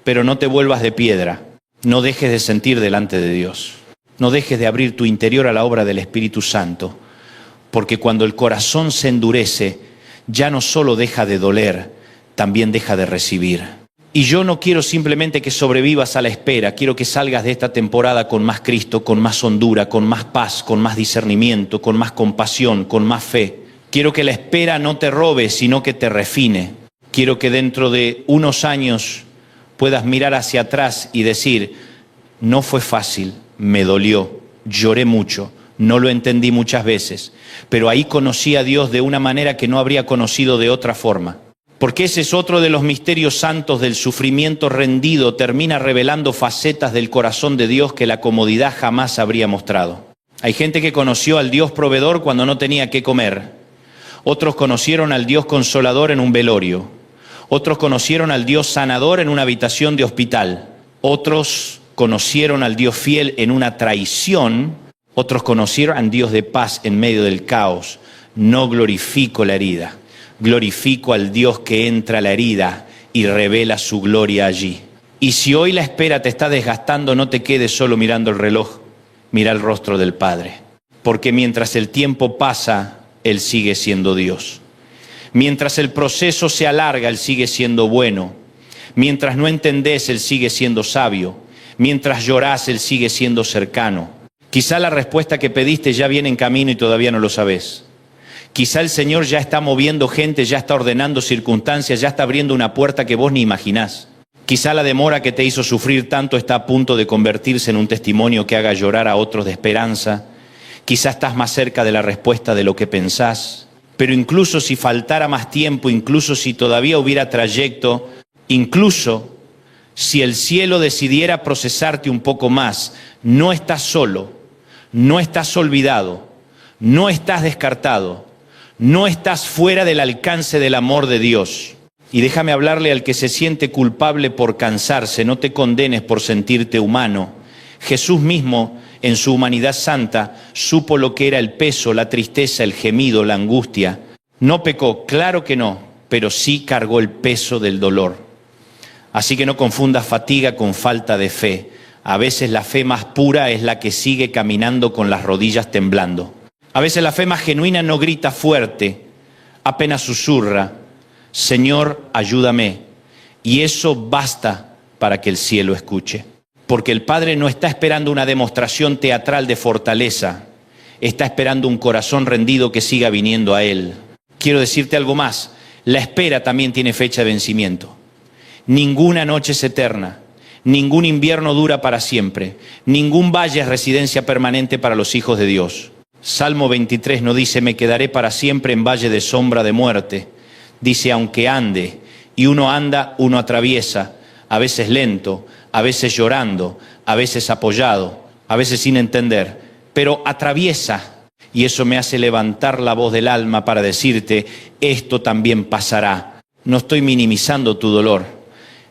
pero no te vuelvas de piedra. No dejes de sentir delante de Dios. No dejes de abrir tu interior a la obra del Espíritu Santo. Porque cuando el corazón se endurece, ya no solo deja de doler, también deja de recibir. Y yo no quiero simplemente que sobrevivas a la espera, quiero que salgas de esta temporada con más Cristo, con más hondura, con más paz, con más discernimiento, con más compasión, con más fe. Quiero que la espera no te robe, sino que te refine. Quiero que dentro de unos años puedas mirar hacia atrás y decir: no fue fácil, me dolió, lloré mucho, no lo entendí muchas veces, pero ahí conocí a Dios de una manera que no habría conocido de otra forma. Porque ese es otro de los misterios santos del sufrimiento rendido, termina revelando facetas del corazón de Dios que la comodidad jamás habría mostrado. Hay gente que conoció al Dios proveedor cuando no tenía qué comer. Otros conocieron al Dios consolador en un velorio. Otros conocieron al Dios sanador en una habitación de hospital. Otros conocieron al Dios fiel en una traición. Otros conocieron al Dios de paz en medio del caos. No glorifico la herida. Glorifico al Dios que entra a la herida y revela su gloria allí. Y si hoy la espera te está desgastando, no te quedes solo mirando el reloj. Mira el rostro del Padre. Porque mientras el tiempo pasa, Él sigue siendo Dios. Mientras el proceso se alarga, Él sigue siendo bueno. Mientras no entendés, Él sigue siendo sabio. Mientras llorás, Él sigue siendo cercano. Quizá la respuesta que pediste ya viene en camino y todavía no lo sabés. Quizá el Señor ya está moviendo gente, ya está ordenando circunstancias, ya está abriendo una puerta que vos ni imaginás. Quizá la demora que te hizo sufrir tanto está a punto de convertirse en un testimonio que haga llorar a otros de esperanza. Quizá estás más cerca de la respuesta de lo que pensás. Pero incluso si faltara más tiempo, incluso si todavía hubiera trayecto, incluso si el cielo decidiera procesarte un poco más, no estás solo, no estás olvidado, no estás descartado, no estás fuera del alcance del amor de Dios. Y déjame hablarle al que se siente culpable por cansarse, no te condenes por sentirte humano. Jesús mismo, en su humanidad santa, supo lo que era el peso, la tristeza, el gemido, la angustia. No pecó, claro que no, pero sí cargó el peso del dolor. Así que no confundas fatiga con falta de fe. A veces la fe más pura es la que sigue caminando con las rodillas temblando. A veces la fe más genuina no grita fuerte, apenas susurra: Señor, ayúdame. Y eso basta para que el cielo escuche. Porque el Padre no está esperando una demostración teatral de fortaleza, está esperando un corazón rendido que siga viniendo a Él. Quiero decirte algo más, la espera también tiene fecha de vencimiento. Ninguna noche es eterna, ningún invierno dura para siempre, ningún valle es residencia permanente para los hijos de Dios. Salmo 23 no dice: me quedaré para siempre en valle de sombra de muerte. Dice: aunque ande, y uno anda, uno atraviesa, a veces lento, a veces llorando, a veces apoyado, a veces sin entender, pero atraviesa. Y eso me hace levantar la voz del alma para decirte: esto también pasará. No estoy minimizando tu dolor,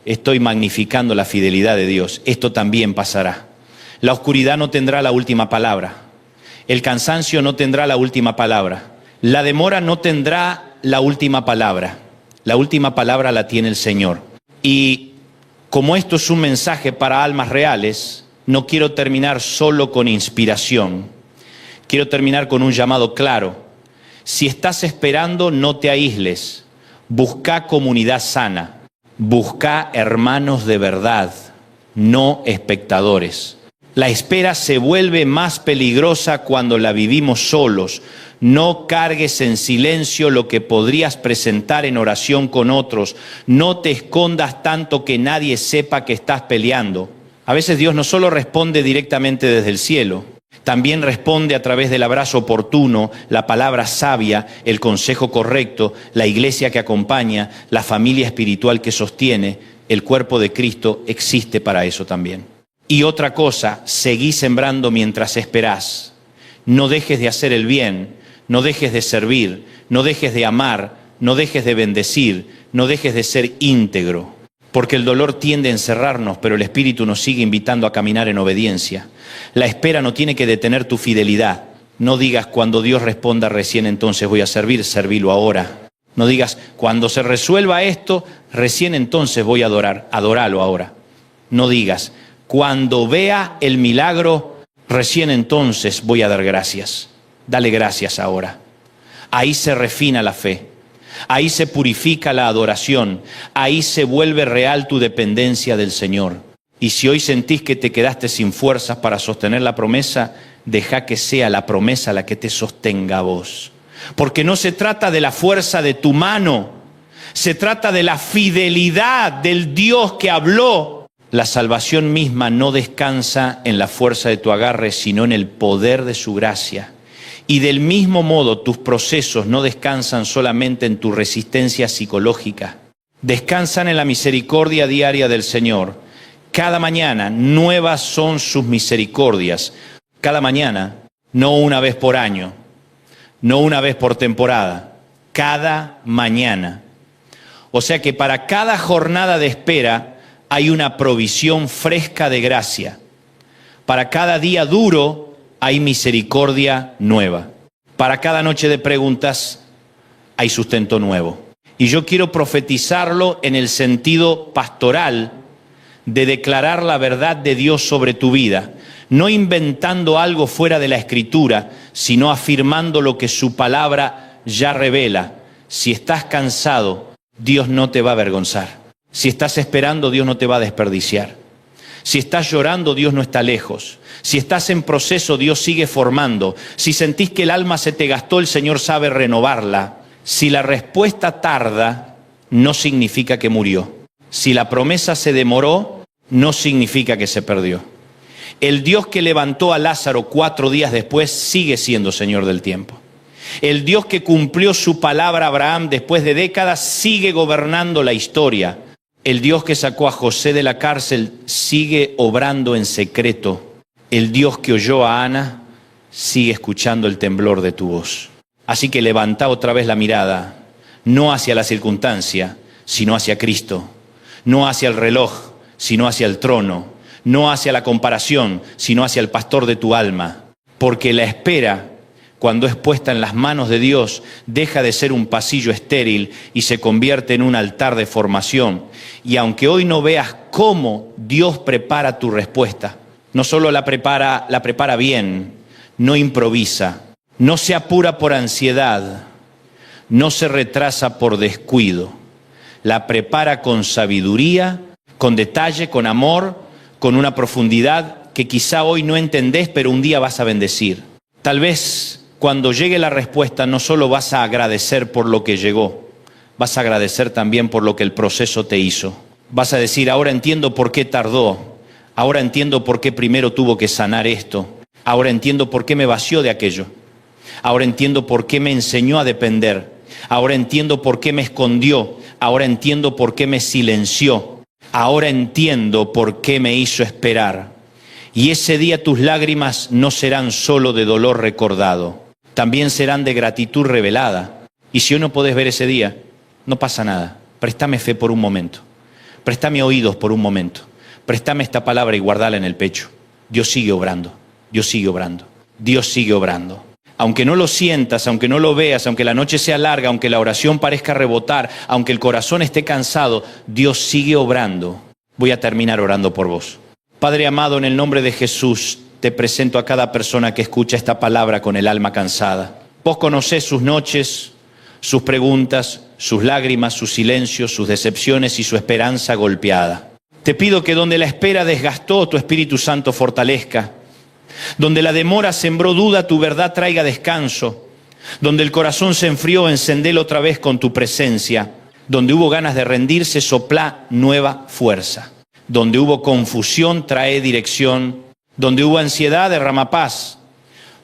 estoy magnificando la fidelidad de Dios. Esto también pasará. La oscuridad no tendrá la última palabra. El cansancio no tendrá la última palabra. La demora no tendrá la última palabra. La última palabra la tiene el Señor. Y como esto es un mensaje para almas reales, no quiero terminar solo con inspiración. Quiero terminar con un llamado claro. Si estás esperando, no te aísles. Busca comunidad sana. Busca hermanos de verdad, no espectadores. La espera se vuelve más peligrosa cuando la vivimos solos. No cargues en silencio lo que podrías presentar en oración con otros. No te escondas tanto que nadie sepa que estás peleando. A veces Dios no solo responde directamente desde el cielo, también responde a través del abrazo oportuno, la palabra sabia, el consejo correcto, la iglesia que acompaña, la familia espiritual que sostiene. El cuerpo de Cristo existe para eso también. Y otra cosa, seguí sembrando mientras esperás. No dejes de hacer el bien, no dejes de servir, no dejes de amar, no dejes de bendecir, no dejes de ser íntegro. Porque el dolor tiende a encerrarnos, pero el Espíritu nos sigue invitando a caminar en obediencia. La espera no tiene que detener tu fidelidad. No digas: cuando Dios responda recién entonces voy a servir, servilo ahora. No digas: cuando se resuelva esto, recién entonces voy a adorar, adóralo ahora. No digas: cuando vea el milagro, recién entonces voy a dar gracias. Dale gracias ahora. Ahí se refina la fe. Ahí se purifica la adoración. Ahí se vuelve real tu dependencia del Señor. Y si hoy sentís que te quedaste sin fuerzas para sostener la promesa, deja que sea la promesa la que te sostenga a vos. Porque no se trata de la fuerza de tu mano, se trata de la fidelidad del Dios que habló. La salvación misma no descansa en la fuerza de tu agarre, sino en el poder de su gracia. Y del mismo modo, tus procesos no descansan solamente en tu resistencia psicológica. Descansan en la misericordia diaria del Señor. Cada mañana nuevas son sus misericordias. Cada mañana, no una vez por año, no una vez por temporada. Cada mañana. O sea que para cada jornada de espera hay una provisión fresca de gracia. Para cada día duro hay misericordia nueva. Para cada noche de preguntas hay sustento nuevo. Y yo quiero profetizarlo en el sentido pastoral de declarar la verdad de Dios sobre tu vida, no inventando algo fuera de la Escritura, sino afirmando lo que su palabra ya revela. Si estás cansado, Dios no te va a avergonzar. Si estás esperando, Dios no te va a desperdiciar. Si estás llorando, Dios no está lejos. Si estás en proceso, Dios sigue formando. Si sentís que el alma se te gastó, el Señor sabe renovarla. Si la respuesta tarda, no significa que murió. Si la promesa se demoró, no significa que se perdió. El Dios que levantó a Lázaro 4 días después sigue siendo Señor del tiempo. El Dios que cumplió su palabra a Abraham después de décadas sigue gobernando la historia. El Dios que sacó a José de la cárcel sigue obrando en secreto. El Dios que oyó a Ana sigue escuchando el temblor de tu voz. Así que levanta otra vez la mirada, no hacia la circunstancia, sino hacia Cristo. No hacia el reloj, sino hacia el trono. No hacia la comparación, sino hacia el pastor de tu alma. Porque la espera, cuando es puesta en las manos de Dios, deja de ser un pasillo estéril y se convierte en un altar de formación. Y aunque hoy no veas cómo Dios prepara tu respuesta, no solo la prepara bien, no improvisa, no se apura por ansiedad, no se retrasa por descuido. La prepara con sabiduría, con detalle, con amor, con una profundidad que quizá hoy no entendés, pero un día vas a bendecir. Tal vez cuando llegue la respuesta no solo vas a agradecer por lo que llegó, vas a agradecer también por lo que el proceso te hizo. Vas a decir, ahora entiendo por qué tardó, ahora entiendo por qué primero tuvo que sanar esto, ahora entiendo por qué me vació de aquello, ahora entiendo por qué me enseñó a depender, ahora entiendo por qué me escondió, ahora entiendo por qué me silenció, ahora entiendo por qué me hizo esperar. Y ese día tus lágrimas no serán solo de dolor recordado, también serán de gratitud revelada. Y si hoy no podés ver ese día, no pasa nada. Préstame fe por un momento. Préstame oídos por un momento. Préstame esta palabra y guardala en el pecho. Dios sigue obrando. Dios sigue obrando. Dios sigue obrando. Aunque no lo sientas, aunque no lo veas, aunque la noche sea larga, aunque la oración parezca rebotar, aunque el corazón esté cansado, Dios sigue obrando. Voy a terminar orando por vos. Padre amado, en el nombre de Jesús, te presento a cada persona que escucha esta palabra con el alma cansada. Vos conocés sus noches, sus preguntas, sus lágrimas, sus silencios, sus decepciones y su esperanza golpeada. Te pido que donde la espera desgastó, tu Espíritu Santo fortalezca. Donde la demora sembró duda, tu verdad traiga descanso. Donde el corazón se enfrió, encendelo otra vez con tu presencia. Donde hubo ganas de rendirse, soplá nueva fuerza. Donde hubo confusión, trae dirección. Donde hubo ansiedad, derrama paz.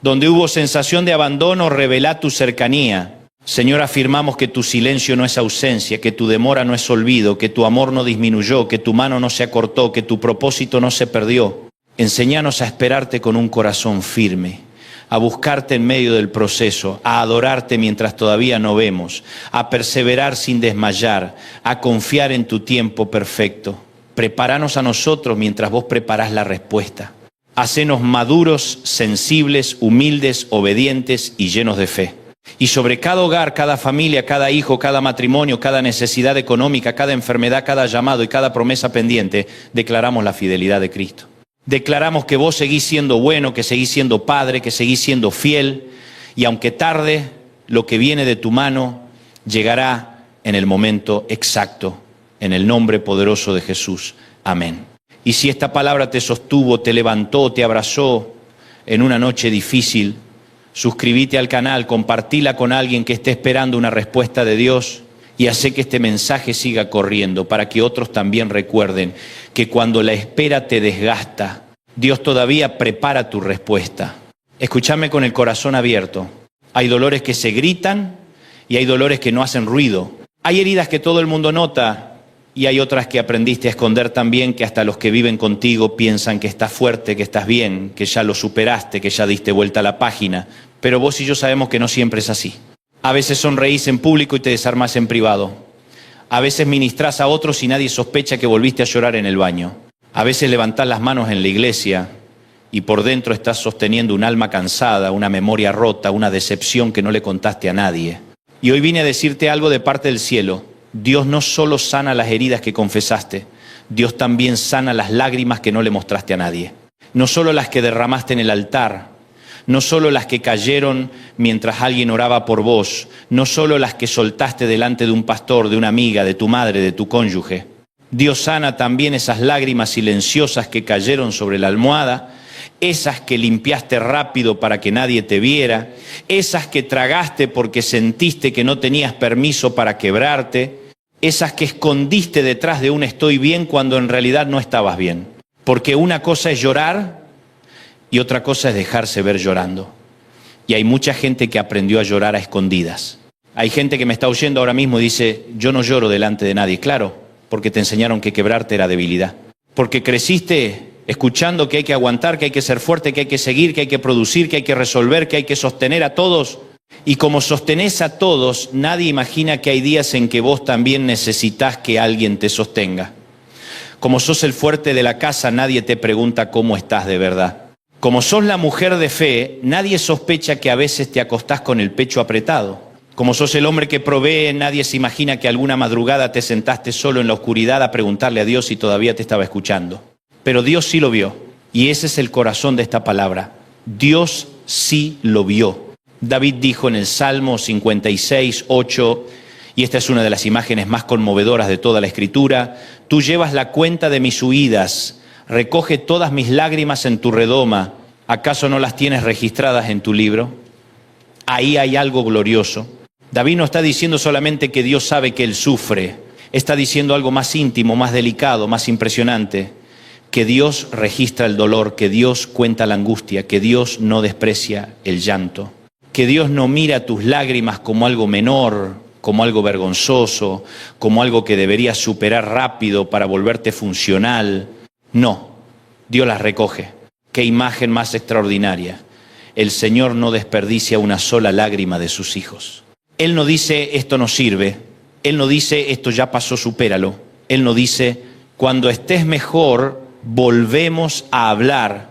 Donde hubo sensación de abandono, revelá tu cercanía. Señor, afirmamos que tu silencio no es ausencia, que tu demora no es olvido, que tu amor no disminuyó, que tu mano no se acortó, que tu propósito no se perdió. Enséñanos a esperarte con un corazón firme, a buscarte en medio del proceso, a adorarte mientras todavía no vemos, a perseverar sin desmayar, a confiar en tu tiempo perfecto. Prepáranos a nosotros mientras vos preparás la respuesta. Hacenos maduros, sensibles, humildes, obedientes y llenos de fe. Y sobre cada hogar, cada familia, cada hijo, cada matrimonio, cada necesidad económica, cada enfermedad, cada llamado y cada promesa pendiente, declaramos la fidelidad de Cristo. Declaramos que vos seguís siendo bueno, que seguís siendo Padre, que seguís siendo fiel, y aunque tarde, lo que viene de tu mano llegará en el momento exacto, en el nombre poderoso de Jesús. Amén. Y si esta palabra te sostuvo, te levantó, te abrazó en una noche difícil, suscríbete al canal, compartila con alguien que esté esperando una respuesta de Dios y hace que este mensaje siga corriendo para que otros también recuerden que cuando la espera te desgasta, Dios todavía prepara tu respuesta. Escúchame con el corazón abierto. Hay dolores que se gritan y hay dolores que no hacen ruido. Hay heridas que todo el mundo nota y hay otras que aprendiste a esconder también, que hasta los que viven contigo piensan que estás fuerte, que estás bien, que ya lo superaste, que ya diste vuelta a la página. Pero vos y yo sabemos que no siempre es así. A veces sonreís en público y te desarmás en privado. A veces ministrás a otros y nadie sospecha que volviste a llorar en el baño. A veces levantás las manos en la iglesia y por dentro estás sosteniendo un alma cansada, una memoria rota, una decepción que no le contaste a nadie. Y hoy vine a decirte algo de parte del cielo. Dios no solo sana las heridas que confesaste, Dios también sana las lágrimas que no le mostraste a nadie. No solo las que derramaste en el altar, no solo las que cayeron mientras alguien oraba por vos, no solo las que soltaste delante de un pastor, de una amiga, de tu madre, de tu cónyuge. Dios sana también esas lágrimas silenciosas que cayeron sobre la almohada, esas que limpiaste rápido para que nadie te viera, esas que tragaste porque sentiste que no tenías permiso para quebrarte, esas que escondiste detrás de un estoy bien cuando en realidad no estabas bien. Porque una cosa es llorar y otra cosa es dejarse ver llorando. Y hay mucha gente que aprendió a llorar a escondidas. Hay gente que me está oyendo ahora mismo y dice, yo no lloro delante de nadie. Claro, porque te enseñaron que quebrarte era debilidad. Porque creciste escuchando que hay que aguantar, que hay que ser fuerte, que hay que seguir, que hay que producir, que hay que resolver, que hay que sostener a todos. Y como sostenés a todos, nadie imagina que hay días en que vos también necesitas que alguien te sostenga. Como sos el fuerte de la casa, nadie te pregunta cómo estás de verdad. Como sos la mujer de fe, nadie sospecha que a veces te acostás con el pecho apretado. Como sos el hombre que provee, nadie se imagina que alguna madrugada te sentaste solo en la oscuridad a preguntarle a Dios si todavía te estaba escuchando. Pero Dios sí lo vio. Y ese es el corazón de esta palabra. Dios sí lo vio. David dijo en el Salmo 56, 8, y esta es una de las imágenes más conmovedoras de toda la Escritura, tú llevas la cuenta de mis huidas, recoge todas mis lágrimas en tu redoma, ¿acaso no las tienes registradas en tu libro? Ahí hay algo glorioso. David no está diciendo solamente que Dios sabe que él sufre, está diciendo algo más íntimo, más delicado, más impresionante, que Dios registra el dolor, que Dios cuenta la angustia, que Dios no desprecia el llanto, que Dios no mira tus lágrimas como algo menor, como algo vergonzoso, como algo que deberías superar rápido para volverte funcional. No, Dios las recoge. Qué imagen más extraordinaria. El Señor no desperdicia una sola lágrima de sus hijos. Él no dice, esto no sirve. Él no dice, esto ya pasó, supéralo. Él no dice, cuando estés mejor, volvemos a hablar.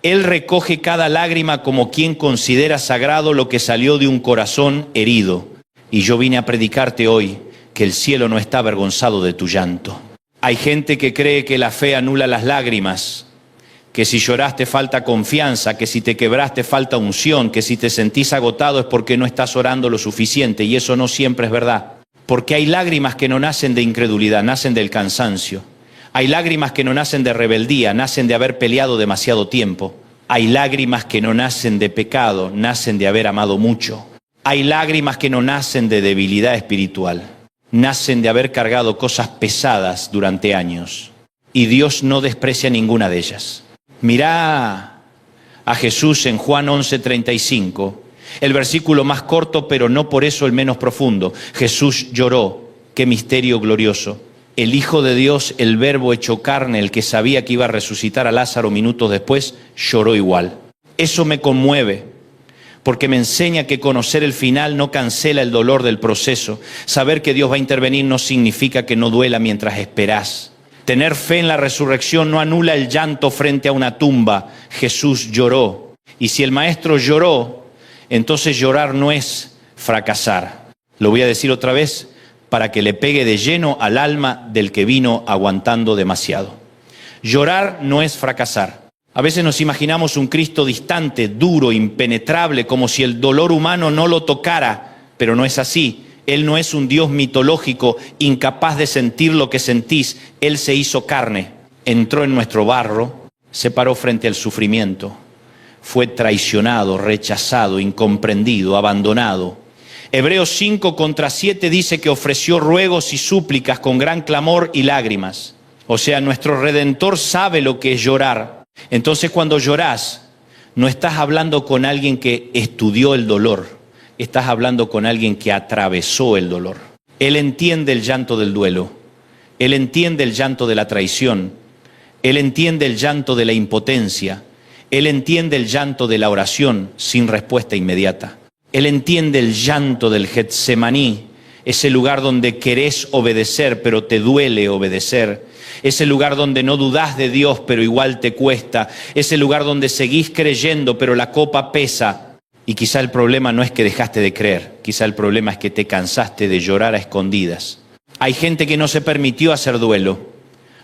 Él recoge cada lágrima como quien considera sagrado lo que salió de un corazón herido. Y yo vine a predicarte hoy que el cielo no está avergonzado de tu llanto. Hay gente que cree que la fe anula las lágrimas, que si lloraste falta confianza, que si te quebraste falta unción, que si te sentís agotado es porque no estás orando lo suficiente, y eso no siempre es verdad. Porque hay lágrimas que no nacen de incredulidad, nacen del cansancio. Hay lágrimas que no nacen de rebeldía, nacen de haber peleado demasiado tiempo. Hay lágrimas que no nacen de pecado, nacen de haber amado mucho. Hay lágrimas que no nacen de debilidad espiritual, nacen de haber cargado cosas pesadas durante años. Y Dios no desprecia ninguna de ellas. Mirá a Jesús en Juan 11:35, el versículo más corto, pero no por eso el menos profundo. Jesús lloró, qué misterio glorioso. El Hijo de Dios, el Verbo hecho carne, el que sabía que iba a resucitar a Lázaro minutos después, lloró igual. Eso me conmueve, porque me enseña que conocer el final no cancela el dolor del proceso. Saber que Dios va a intervenir no significa que no duela mientras esperás. Tener fe en la resurrección no anula el llanto frente a una tumba. Jesús lloró. Y si el Maestro lloró, entonces llorar no es fracasar. Lo voy a decir otra vez para que le pegue de lleno al alma del que vino aguantando demasiado. Llorar no es fracasar. A veces nos imaginamos un Cristo distante, duro, impenetrable, como si el dolor humano no lo tocara, pero no es así. Él no es un Dios mitológico, incapaz de sentir lo que sentís. Él se hizo carne, entró en nuestro barro, se paró frente al sufrimiento. Fue traicionado, rechazado, incomprendido, abandonado. Hebreos 5:7 dice que ofreció ruegos y súplicas con gran clamor y lágrimas. O sea, nuestro Redentor sabe lo que es llorar. Entonces cuando llorás, no estás hablando con alguien que estudió el dolor, estás hablando con alguien que atravesó el dolor. Él entiende el llanto del duelo, Él entiende el llanto de la traición, Él entiende el llanto de la impotencia, Él entiende el llanto de la oración sin respuesta inmediata. Él entiende el llanto del Getsemaní, ese lugar donde querés obedecer pero te duele obedecer. Ese lugar donde no dudás de Dios, pero igual te cuesta. Ese lugar donde seguís creyendo, pero la copa pesa. Y quizá el problema no es que dejaste de creer. Quizá el problema es que te cansaste de llorar a escondidas. Hay gente que no se permitió hacer duelo.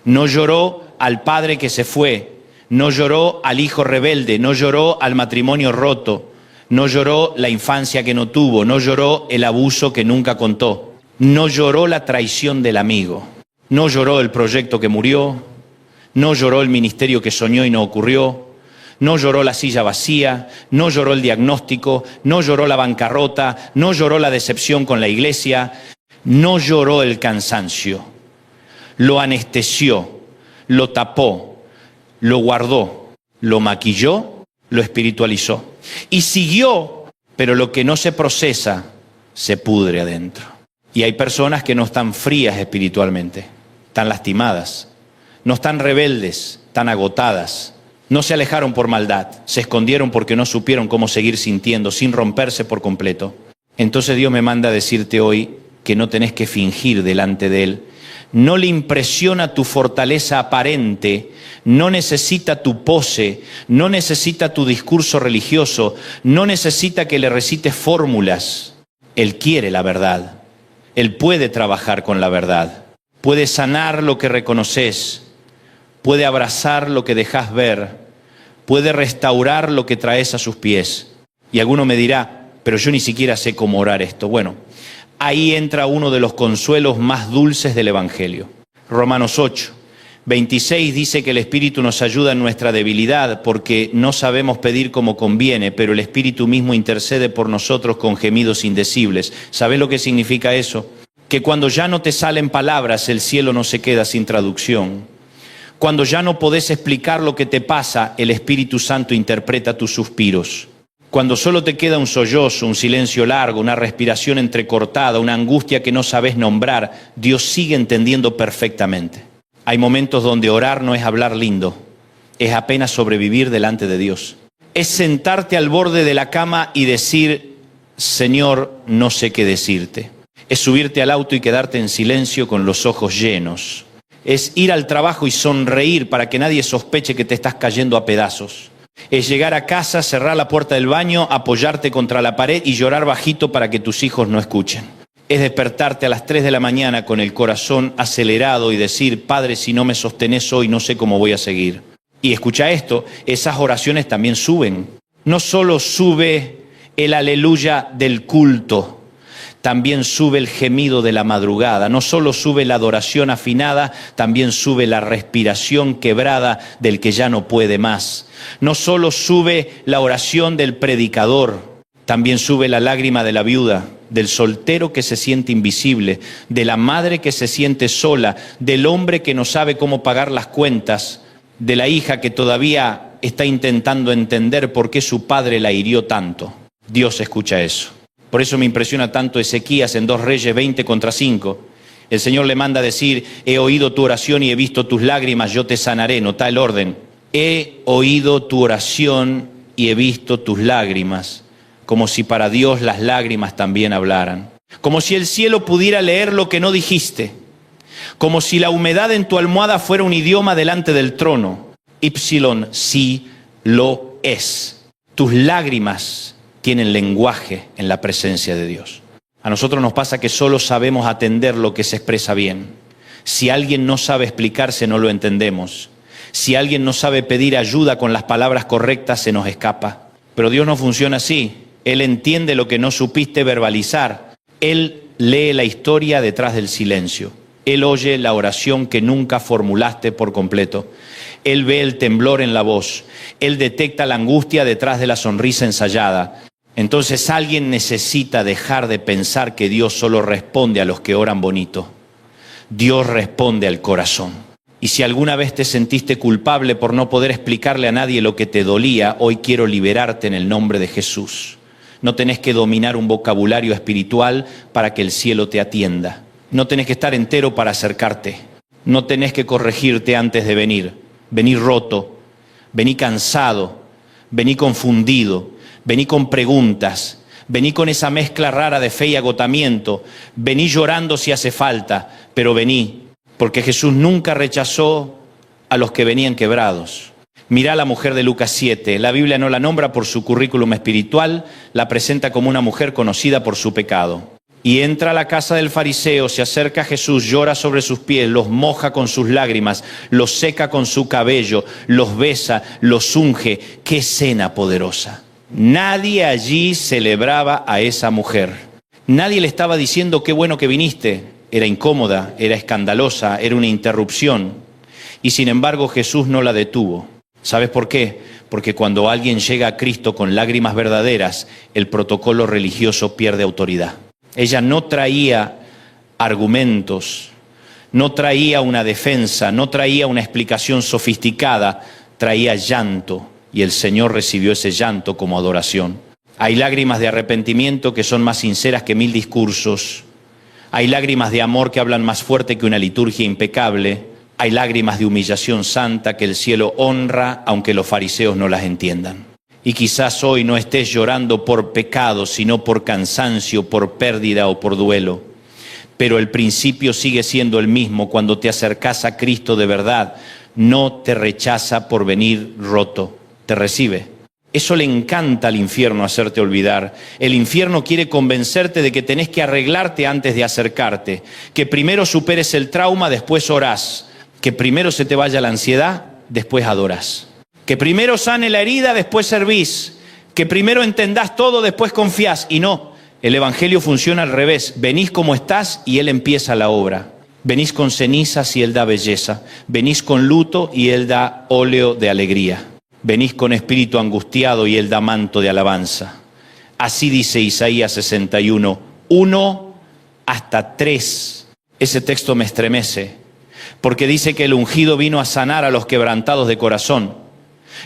No lloró al padre que se fue. No lloró al hijo rebelde. No lloró al matrimonio roto. No lloró la infancia que no tuvo. No lloró el abuso que nunca contó. No lloró la traición del amigo. No lloró el proyecto que murió, no lloró el ministerio que soñó y no ocurrió, no lloró la silla vacía, no lloró el diagnóstico, no lloró la bancarrota, no lloró la decepción con la iglesia, No lloró el cansancio, lo anestesió, lo tapó, lo guardó, lo maquilló, lo espiritualizó. Y siguió, pero lo que no se procesa se pudre adentro. Y hay personas que no están frías espiritualmente, están lastimadas, no están rebeldes, están agotadas. No se alejaron por maldad, se escondieron porque no supieron cómo seguir sintiendo, sin romperse por completo. Entonces Dios me manda a decirte hoy que no tenés que fingir delante de Él. No le impresiona tu fortaleza aparente, no necesita tu pose, no necesita tu discurso religioso, no necesita que le recites fórmulas. Él quiere la verdad, Él puede trabajar con la verdad, puede sanar lo que reconoces, puede abrazar lo que dejas ver, puede restaurar lo que traes a sus pies. Y alguno me dirá, pero yo ni siquiera sé cómo orar esto. Bueno, ahí entra uno de los consuelos más dulces del Evangelio. Romanos 8, 26 dice que el Espíritu nos ayuda en nuestra debilidad porque no sabemos pedir como conviene, pero el Espíritu mismo intercede por nosotros con gemidos indecibles. ¿Sabes lo que significa eso? Que cuando ya no te salen palabras, el cielo no se queda sin traducción. Cuando ya no podés explicar lo que te pasa, el Espíritu Santo interpreta tus suspiros. Cuando solo te queda un sollozo, un silencio largo, una respiración entrecortada, una angustia que no sabes nombrar, Dios sigue entendiendo perfectamente. Hay momentos donde orar no es hablar lindo, es apenas sobrevivir delante de Dios. Es sentarte al borde de la cama y decir, Señor, no sé qué decirte. Es subirte al auto y quedarte en silencio con los ojos llenos. Es ir al trabajo y sonreír para que nadie sospeche que te estás cayendo a pedazos. Es llegar a casa, cerrar la puerta del baño, apoyarte contra la pared y llorar bajito para que tus hijos no escuchen. Es despertarte a las 3 de la mañana con el corazón acelerado y decir, Padre, si no me sostenés hoy, no sé cómo voy a seguir. Y escucha esto, esas oraciones también suben. No solo sube el aleluya del culto, también sube el gemido de la madrugada. No solo sube la adoración afinada, también sube la respiración quebrada del que ya no puede más. No solo sube la oración del predicador, también sube la lágrima de la viuda, del soltero que se siente invisible, de la madre que se siente sola, del hombre que no sabe cómo pagar las cuentas, de la hija que todavía está intentando entender por qué su padre la hirió tanto. Dios escucha eso. Por eso me impresiona tanto Ezequías en 2 Reyes 20:5. El Señor le manda a decir, he oído tu oración y he visto tus lágrimas, yo te sanaré. Nota el orden. He oído tu oración y he visto tus lágrimas. Como si para Dios las lágrimas también hablaran. Como si el cielo pudiera leer lo que no dijiste. Como si la humedad en tu almohada fuera un idioma delante del trono. Ipsilon, sí lo es. Tus lágrimas tienen lenguaje en la presencia de Dios. A nosotros nos pasa que solo sabemos atender lo que se expresa bien. Si alguien no sabe explicarse, no lo entendemos. Si alguien no sabe pedir ayuda con las palabras correctas, se nos escapa. Pero Dios no funciona así. Él entiende lo que no supiste verbalizar. Él lee la historia detrás del silencio. Él oye la oración que nunca formulaste por completo. Él ve el temblor en la voz. Él detecta la angustia detrás de la sonrisa ensayada. Entonces alguien necesita dejar de pensar que Dios solo responde a los que oran bonito. Dios responde al corazón. Y si alguna vez te sentiste culpable por no poder explicarle a nadie lo que te dolía, hoy quiero liberarte en el nombre de Jesús. No tenés que dominar un vocabulario espiritual para que el cielo te atienda. No tenés que estar entero para acercarte. No tenés que corregirte antes de venir. Vení roto, vení cansado, vení confundido. Vení con preguntas, vení con esa mezcla rara de fe y agotamiento, vení llorando si hace falta, pero vení, porque Jesús nunca rechazó a los que venían quebrados. Mirá a la mujer de Lucas 7, la Biblia no la nombra por su currículum espiritual, la presenta como una mujer conocida por su pecado. Y entra a la casa del fariseo, se acerca a Jesús, llora sobre sus pies, los moja con sus lágrimas, los seca con su cabello, los besa, los unge. ¡Qué escena poderosa! Nadie allí celebraba a esa mujer. Nadie le estaba diciendo qué bueno que viniste. Era incómoda, era escandalosa, era una interrupción. Y sin embargo Jesús no la detuvo. ¿Sabes por qué? Porque cuando alguien llega a Cristo con lágrimas verdaderas, el protocolo religioso pierde autoridad. Ella no traía argumentos, no traía una defensa, no traía una explicación sofisticada, traía llanto, y el Señor recibió ese llanto como adoración. Hay lágrimas de arrepentimiento que son más sinceras que 1000 discursos. Hay lágrimas de amor que hablan más fuerte que una liturgia impecable. Hay lágrimas de humillación santa que el cielo honra, aunque los fariseos no las entiendan. Y quizás hoy no estés llorando por pecado, sino por cansancio, por pérdida o por duelo. Pero el principio sigue siendo el mismo. Cuando te acercas a Cristo de verdad, no te rechaza por venir roto, te recibe. Eso le encanta al infierno, hacerte olvidar. El infierno quiere convencerte de que tenés que arreglarte antes de acercarte, que primero superes el trauma, después orás, que primero se te vaya la ansiedad, después adorás, que primero sane la herida, después servís, que primero entendás todo, después confiás. Y no, el evangelio funciona al revés. Venís como estás y Él empieza la obra. Venís con cenizas y Él da belleza. Venís con luto y Él da óleo de alegría. Venís con espíritu angustiado y Él da manto de alabanza. Así dice Isaías 61, 1 hasta 3. Ese texto me estremece, porque dice que el ungido vino a sanar a los quebrantados de corazón.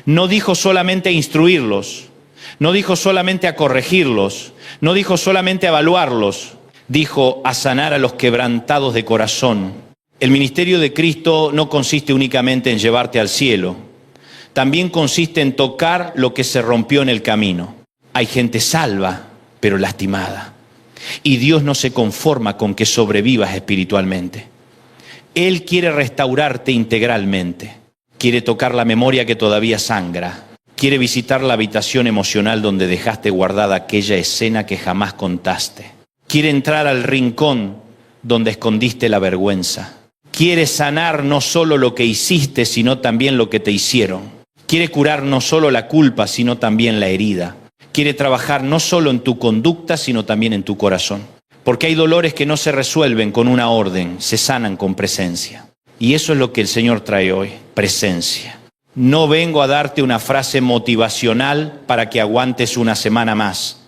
No dijo solamente a instruirlos, no dijo solamente a corregirlos, no dijo solamente a evaluarlos, dijo a sanar a los quebrantados de corazón. El ministerio de Cristo no consiste únicamente en llevarte al cielo. También consiste en tocar lo que se rompió en el camino. Hay gente salva, pero lastimada. Y Dios no se conforma con que sobrevivas espiritualmente. Él quiere restaurarte integralmente. Quiere tocar la memoria que todavía sangra. Quiere visitar la habitación emocional donde dejaste guardada aquella escena que jamás contaste. Quiere entrar al rincón donde escondiste la vergüenza. Quiere sanar no solo lo que hiciste, sino también lo que te hicieron. Quiere curar no solo la culpa, sino también la herida. Quiere trabajar no solo en tu conducta, sino también en tu corazón. Porque hay dolores que no se resuelven con una orden, se sanan con presencia. Y eso es lo que el Señor trae hoy, presencia. No vengo a darte una frase motivacional para que aguantes una semana más.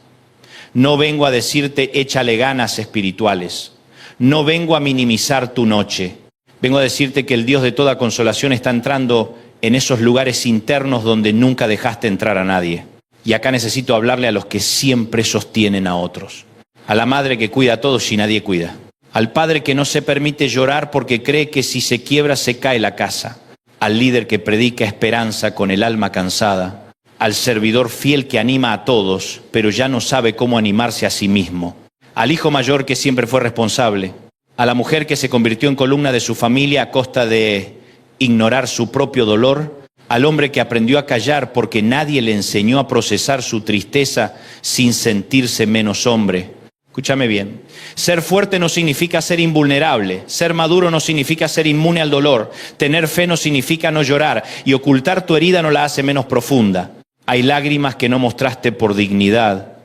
No vengo a decirte échale ganas espirituales. No vengo a minimizar tu noche. Vengo a decirte que el Dios de toda consolación está entrando en esos lugares internos donde nunca dejaste entrar a nadie. Y acá necesito hablarle a los que siempre sostienen a otros. A la madre que cuida a todos y nadie cuida. Al padre que no se permite llorar porque cree que si se quiebra se cae la casa. Al líder que predica esperanza con el alma cansada. Al servidor fiel que anima a todos, pero ya no sabe cómo animarse a sí mismo. Al hijo mayor que siempre fue responsable. A la mujer que se convirtió en columna de su familia a costa de ignorar su propio dolor, al hombre que aprendió a callar porque nadie le enseñó a procesar su tristeza sin sentirse menos hombre. Escúchame bien, ser fuerte no significa ser invulnerable, ser maduro no significa ser inmune al dolor, tener fe no significa no llorar y ocultar tu herida no la hace menos profunda. Hay lágrimas que no mostraste por dignidad,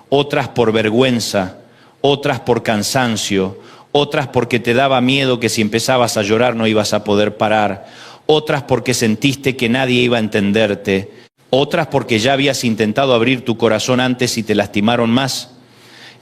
otras por vergüenza, otras por cansancio, otras porque te daba miedo que si empezabas a llorar no ibas a poder parar, otras porque sentiste que nadie iba a entenderte, otras porque ya habías intentado abrir tu corazón antes y te lastimaron más.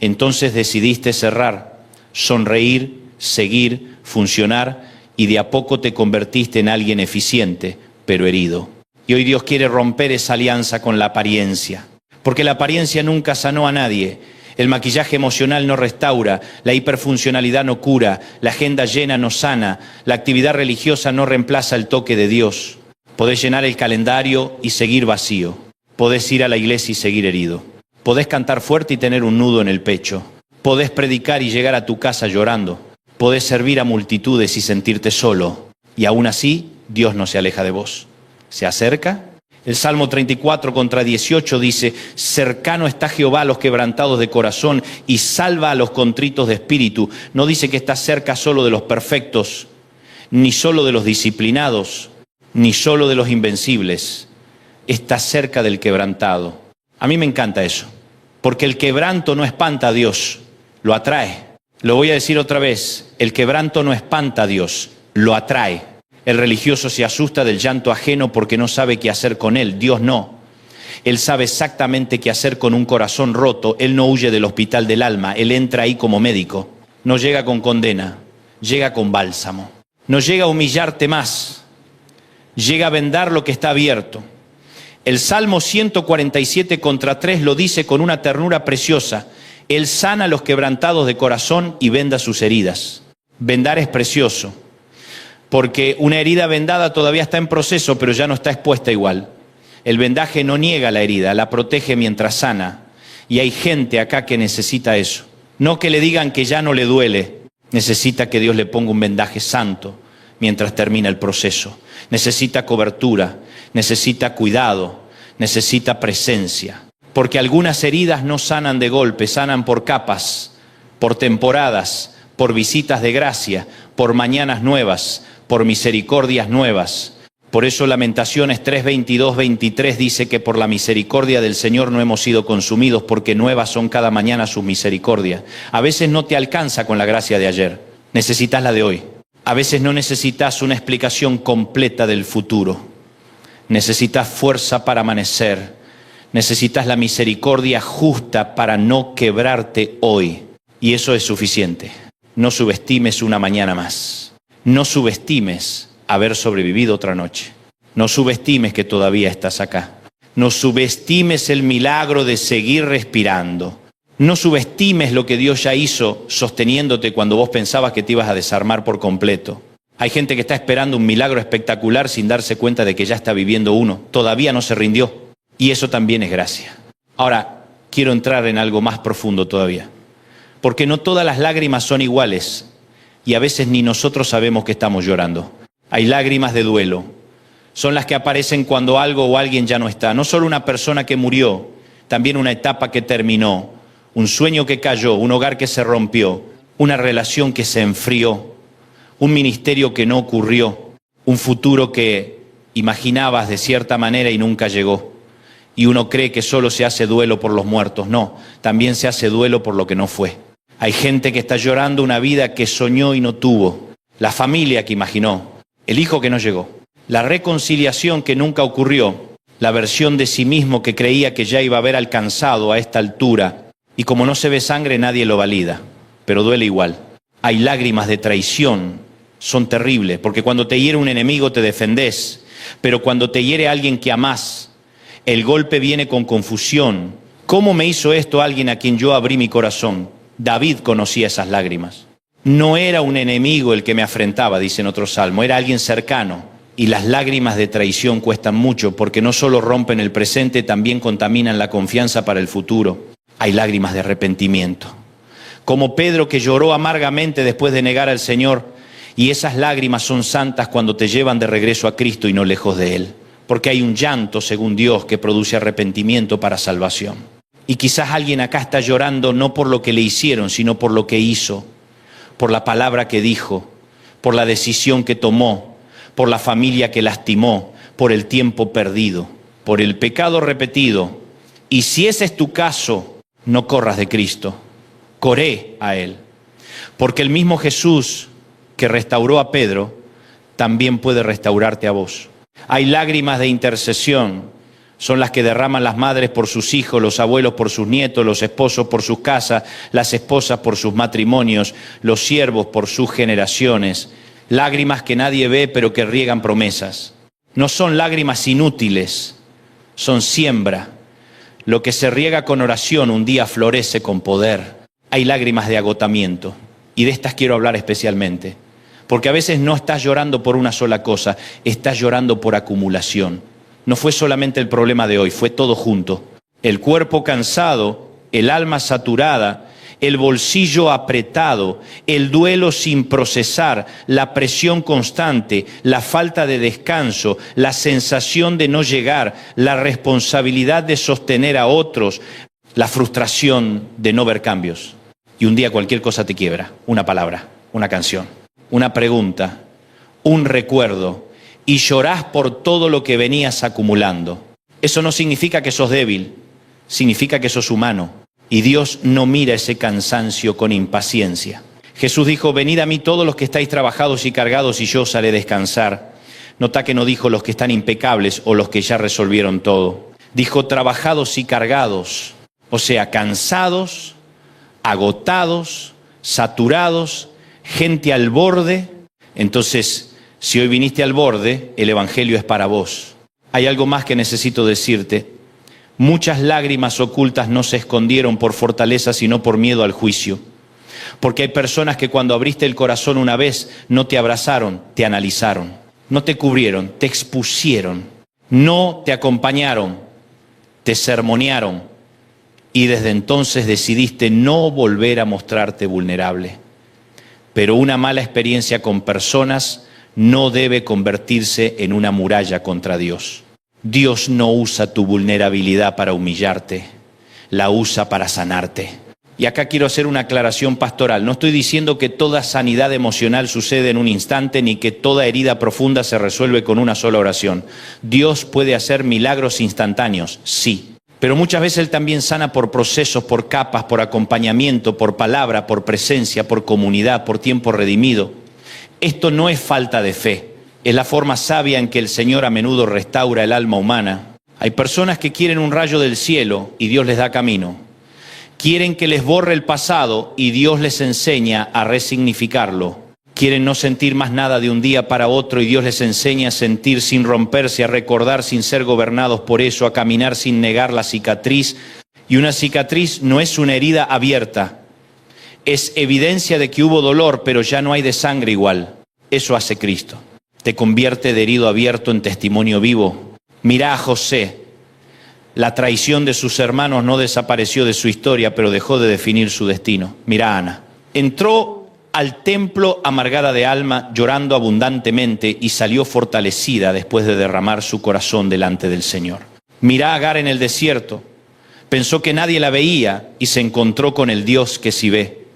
Entonces decidiste cerrar, sonreír, seguir, funcionar y de a poco te convertiste en alguien eficiente, pero herido. Y hoy Dios quiere romper esa alianza con la apariencia, porque la apariencia nunca sanó a nadie. El maquillaje emocional no restaura, la hiperfuncionalidad no cura, la agenda llena no sana, la actividad religiosa no reemplaza el toque de Dios. Podés llenar el calendario y seguir vacío. Podés ir a la iglesia y seguir herido. Podés cantar fuerte y tener un nudo en el pecho. Podés predicar y llegar a tu casa llorando. Podés servir a multitudes y sentirte solo. Y aún así, Dios no se aleja de vos. Se acerca. El Salmo 34 contra 18 dice, cercano está Jehová a los quebrantados de corazón y salva a los contritos de espíritu. No dice que está cerca solo de los perfectos, ni solo de los disciplinados, ni solo de los invencibles. Está cerca del quebrantado. A mí me encanta eso, porque el quebranto no espanta a Dios, lo atrae. Lo voy a decir otra vez, el quebranto no espanta a Dios, lo atrae. El religioso se asusta del llanto ajeno porque no sabe qué hacer con él. Dios no. Él sabe exactamente qué hacer con un corazón roto. Él no huye del hospital del alma. Él entra ahí como médico. no llega con condena, llega con bálsamo. No llega a humillarte más, llega a vendar lo que está abierto. El Salmo 147:3 lo dice con una ternura preciosa. Él sana a los quebrantados de corazón y venda sus heridas. Vendar es precioso, porque una herida vendada todavía está en proceso, pero ya no está expuesta igual. El vendaje no niega la herida, la protege mientras sana. Y hay gente acá que necesita eso. No que le digan que ya no le duele, necesita que Dios le ponga un vendaje santo mientras termina el proceso. Necesita cobertura, necesita cuidado, necesita presencia. Porque algunas heridas no sanan de golpe, sanan por capas, por temporadas, por visitas de gracia, por mañanas nuevas, por misericordias nuevas. Por eso Lamentaciones 3:22-23 dice que por la misericordia del Señor no hemos sido consumidos, porque nuevas son cada mañana sus misericordias. A veces no te alcanza con la gracia de ayer, necesitas la de hoy. A veces no necesitas una explicación completa del futuro. Necesitas fuerza para amanecer. Necesitas la misericordia justa para no quebrarte hoy. Y eso es suficiente. No subestimes una mañana más. No subestimes haber sobrevivido otra noche. No subestimes que todavía estás acá. No subestimes el milagro de seguir respirando. No subestimes lo que Dios ya hizo sosteniéndote cuando vos pensabas que te ibas a desarmar por completo. Hay gente que está esperando un milagro espectacular sin darse cuenta de que ya está viviendo uno. Todavía no se rindió. Y eso también es gracia. Ahora, quiero entrar en algo más profundo todavía. Porque no todas las lágrimas son iguales. Y a veces ni nosotros sabemos que estamos llorando. Hay lágrimas de duelo. Son las que aparecen cuando algo o alguien ya no está. No solo una persona que murió, también una etapa que terminó, un sueño que cayó, un hogar que se rompió, una relación que se enfrió, un ministerio que no ocurrió, un futuro que imaginabas de cierta manera y nunca llegó. Y uno cree que solo se hace duelo por los muertos. No, también se hace duelo por lo que no fue. Hay gente que está llorando una vida que soñó y no tuvo, la familia que imaginó, el hijo que no llegó, la reconciliación que nunca ocurrió, la versión de sí mismo que creía que ya iba a haber alcanzado a esta altura. Y como no se ve sangre, nadie lo valida, pero duele igual. Hay lágrimas de traición, son terribles, porque cuando te hiere un enemigo te defendés, pero cuando te hiere alguien que amás, el golpe viene con confusión. ¿Cómo me hizo esto alguien a quien yo abrí mi corazón? David conocía esas lágrimas. No era un enemigo el que me afrentaba, dice en otro salmo, era alguien cercano. Y las lágrimas de traición cuestan mucho, porque no solo rompen el presente, también contaminan la confianza para el futuro. Hay lágrimas de arrepentimiento. Como Pedro, que lloró amargamente después de negar al Señor, y esas lágrimas son santas cuando te llevan de regreso a Cristo y no lejos de Él. Porque hay un llanto, según Dios, que produce arrepentimiento para salvación. Y quizás alguien acá está llorando no por lo que le hicieron, sino por lo que hizo, por la palabra que dijo, por la decisión que tomó, por la familia que lastimó, por el tiempo perdido, por el pecado repetido. Y si ese es tu caso, no corras de Cristo, corre a Él. Porque el mismo Jesús que restauró a Pedro, también puede restaurarte a vos. Hay lágrimas de intercesión, son las que derraman las madres por sus hijos, los abuelos por sus nietos, los esposos por sus casas, las esposas por sus matrimonios, los siervos por sus generaciones. Lágrimas que nadie ve pero que riegan promesas. No son lágrimas inútiles, son siembra. Lo que se riega con oración un día florece con poder. Hay lágrimas de agotamiento y de estas quiero hablar especialmente. Porque a veces no estás llorando por una sola cosa, estás llorando por acumulación. No fue solamente el problema de hoy, fue todo junto. El cuerpo cansado, el alma saturada, el bolsillo apretado, el duelo sin procesar, la presión constante, la falta de descanso, la sensación de no llegar, la responsabilidad de sostener a otros, la frustración de no ver cambios. Y un día cualquier cosa te quiebra, una palabra, una canción, una pregunta, un recuerdo, y llorás por todo lo que venías acumulando. Eso no significa que sos débil, significa que sos humano. Y Dios no mira ese cansancio con impaciencia. Jesús dijo, venid a mí todos los que estáis trabajados y cargados y yo os haré descansar. Nota que no dijo los que están impecables o los que ya resolvieron todo. Dijo trabajados y cargados, o sea, cansados, agotados, saturados, gente al borde. Entonces, si hoy viniste al borde, el Evangelio es para vos. Hay algo más que necesito decirte. Muchas lágrimas ocultas no se escondieron por fortaleza, sino por miedo al juicio. Porque hay personas que cuando abriste el corazón una vez, no te abrazaron, te analizaron. No te cubrieron, te expusieron. No te acompañaron, te sermonearon. Y desde entonces decidiste no volver a mostrarte vulnerable. Pero una mala experiencia con personas no debe convertirse en una muralla contra Dios. Dios no usa tu vulnerabilidad para humillarte, la usa para sanarte. Y acá quiero hacer una aclaración pastoral. No estoy diciendo que toda sanidad emocional sucede en un instante, ni que toda herida profunda se resuelve con una sola oración. Dios puede hacer milagros instantáneos, sí. Pero muchas veces Él también sana por procesos, por capas, por acompañamiento, por palabra, por presencia, por comunidad, por tiempo redimido. Esto no es falta de fe. Es la forma sabia en que el Señor a menudo restaura el alma humana. Hay personas que quieren un rayo del cielo y Dios les da camino. Quieren que les borre el pasado y Dios les enseña a resignificarlo. Quieren no sentir más nada de un día para otro y Dios les enseña a sentir sin romperse, a recordar sin ser gobernados por eso, a caminar sin negar la cicatriz. Y una cicatriz no es una herida abierta. Es evidencia de que hubo dolor, pero ya no hay de sangre igual. Eso hace Cristo. Te convierte de herido abierto en testimonio vivo. Mirá a José. La traición de sus hermanos no desapareció de su historia, pero dejó de definir su destino. Mirá a Ana. Entró al templo amargada de alma, llorando abundantemente, y salió fortalecida después de derramar su corazón delante del Señor. Mirá a Agar en el desierto. Pensó que nadie la veía y se encontró con el Dios que sí ve.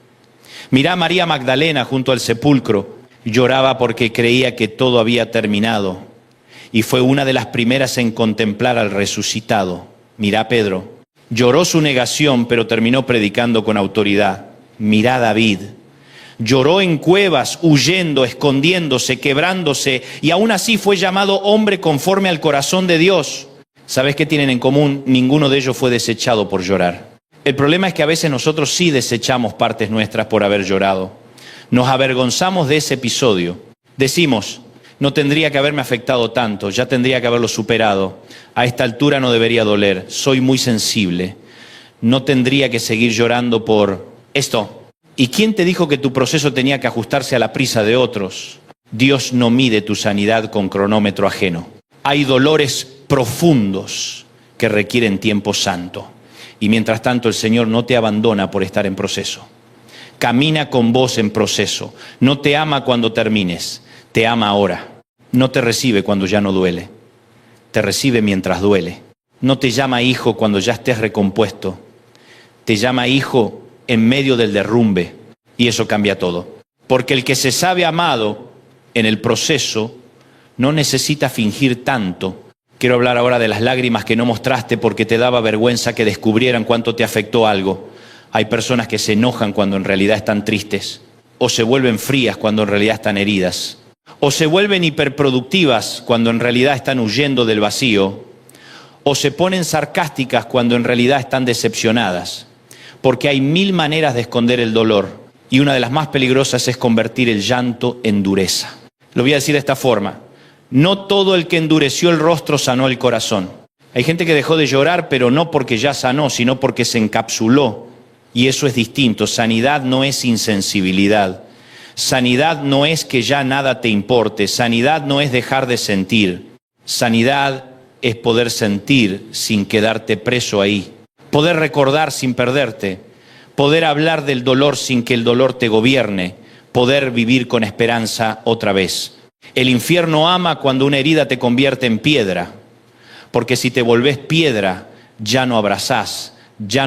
Mirá a María Magdalena junto al sepulcro. Lloraba porque creía que todo había terminado. Y fue una de las primeras en contemplar al resucitado. Mirá a Pedro. Lloró su negación, pero terminó predicando con autoridad. Mirá a David. Lloró en cuevas, huyendo, escondiéndose, quebrándose, y aún así fue llamado hombre conforme al corazón de Dios. ¿Sabes qué tienen en común? Ninguno de ellos fue desechado por llorar. El problema es que a veces nosotros sí desechamos partes nuestras por haber llorado. Nos avergonzamos de ese episodio. Decimos: no tendría que haberme afectado tanto, ya tendría que haberlo superado. A esta altura no debería doler, soy muy sensible. No tendría que seguir llorando por esto. ¿Y quién te dijo que tu proceso tenía que ajustarse a la prisa de otros? Dios no mide tu sanidad con cronómetro ajeno. Hay dolores profundos que requieren tiempo santo. Y mientras tanto el Señor no te abandona por estar en proceso. Camina con vos en proceso. No te ama cuando termines. Te ama ahora. No te recibe cuando ya no duele. Te recibe mientras duele. No te llama hijo cuando ya estés recompuesto. Te llama hijo en medio del derrumbe. Y eso cambia todo. Porque el que se sabe amado en el proceso no necesita fingir tanto. Quiero hablar ahora de las lágrimas que no mostraste porque te daba vergüenza que descubrieran cuánto te afectó algo. Hay personas que se enojan cuando en realidad están tristes. O se vuelven frías cuando en realidad están heridas. O se vuelven hiperproductivas cuando en realidad están huyendo del vacío. O se ponen sarcásticas cuando en realidad están decepcionadas. Porque hay 1000 maneras de esconder el dolor. Y una de las más peligrosas es convertir el llanto en dureza. Lo voy a decir de esta forma. No todo el que endureció el rostro sanó el corazón. Hay gente que dejó de llorar, pero no porque ya sanó, sino porque se encapsuló. Y eso es distinto. Sanidad no es insensibilidad. Sanidad no es que ya nada te importe. Sanidad no es dejar de sentir. Sanidad es poder sentir sin quedarte preso ahí. Poder recordar sin perderte. Poder hablar del dolor sin que el dolor te gobierne. Poder vivir con esperanza otra vez. El infierno ama cuando una herida te convierte en piedra. Porque si te volvés piedra, ya no abrazás, ya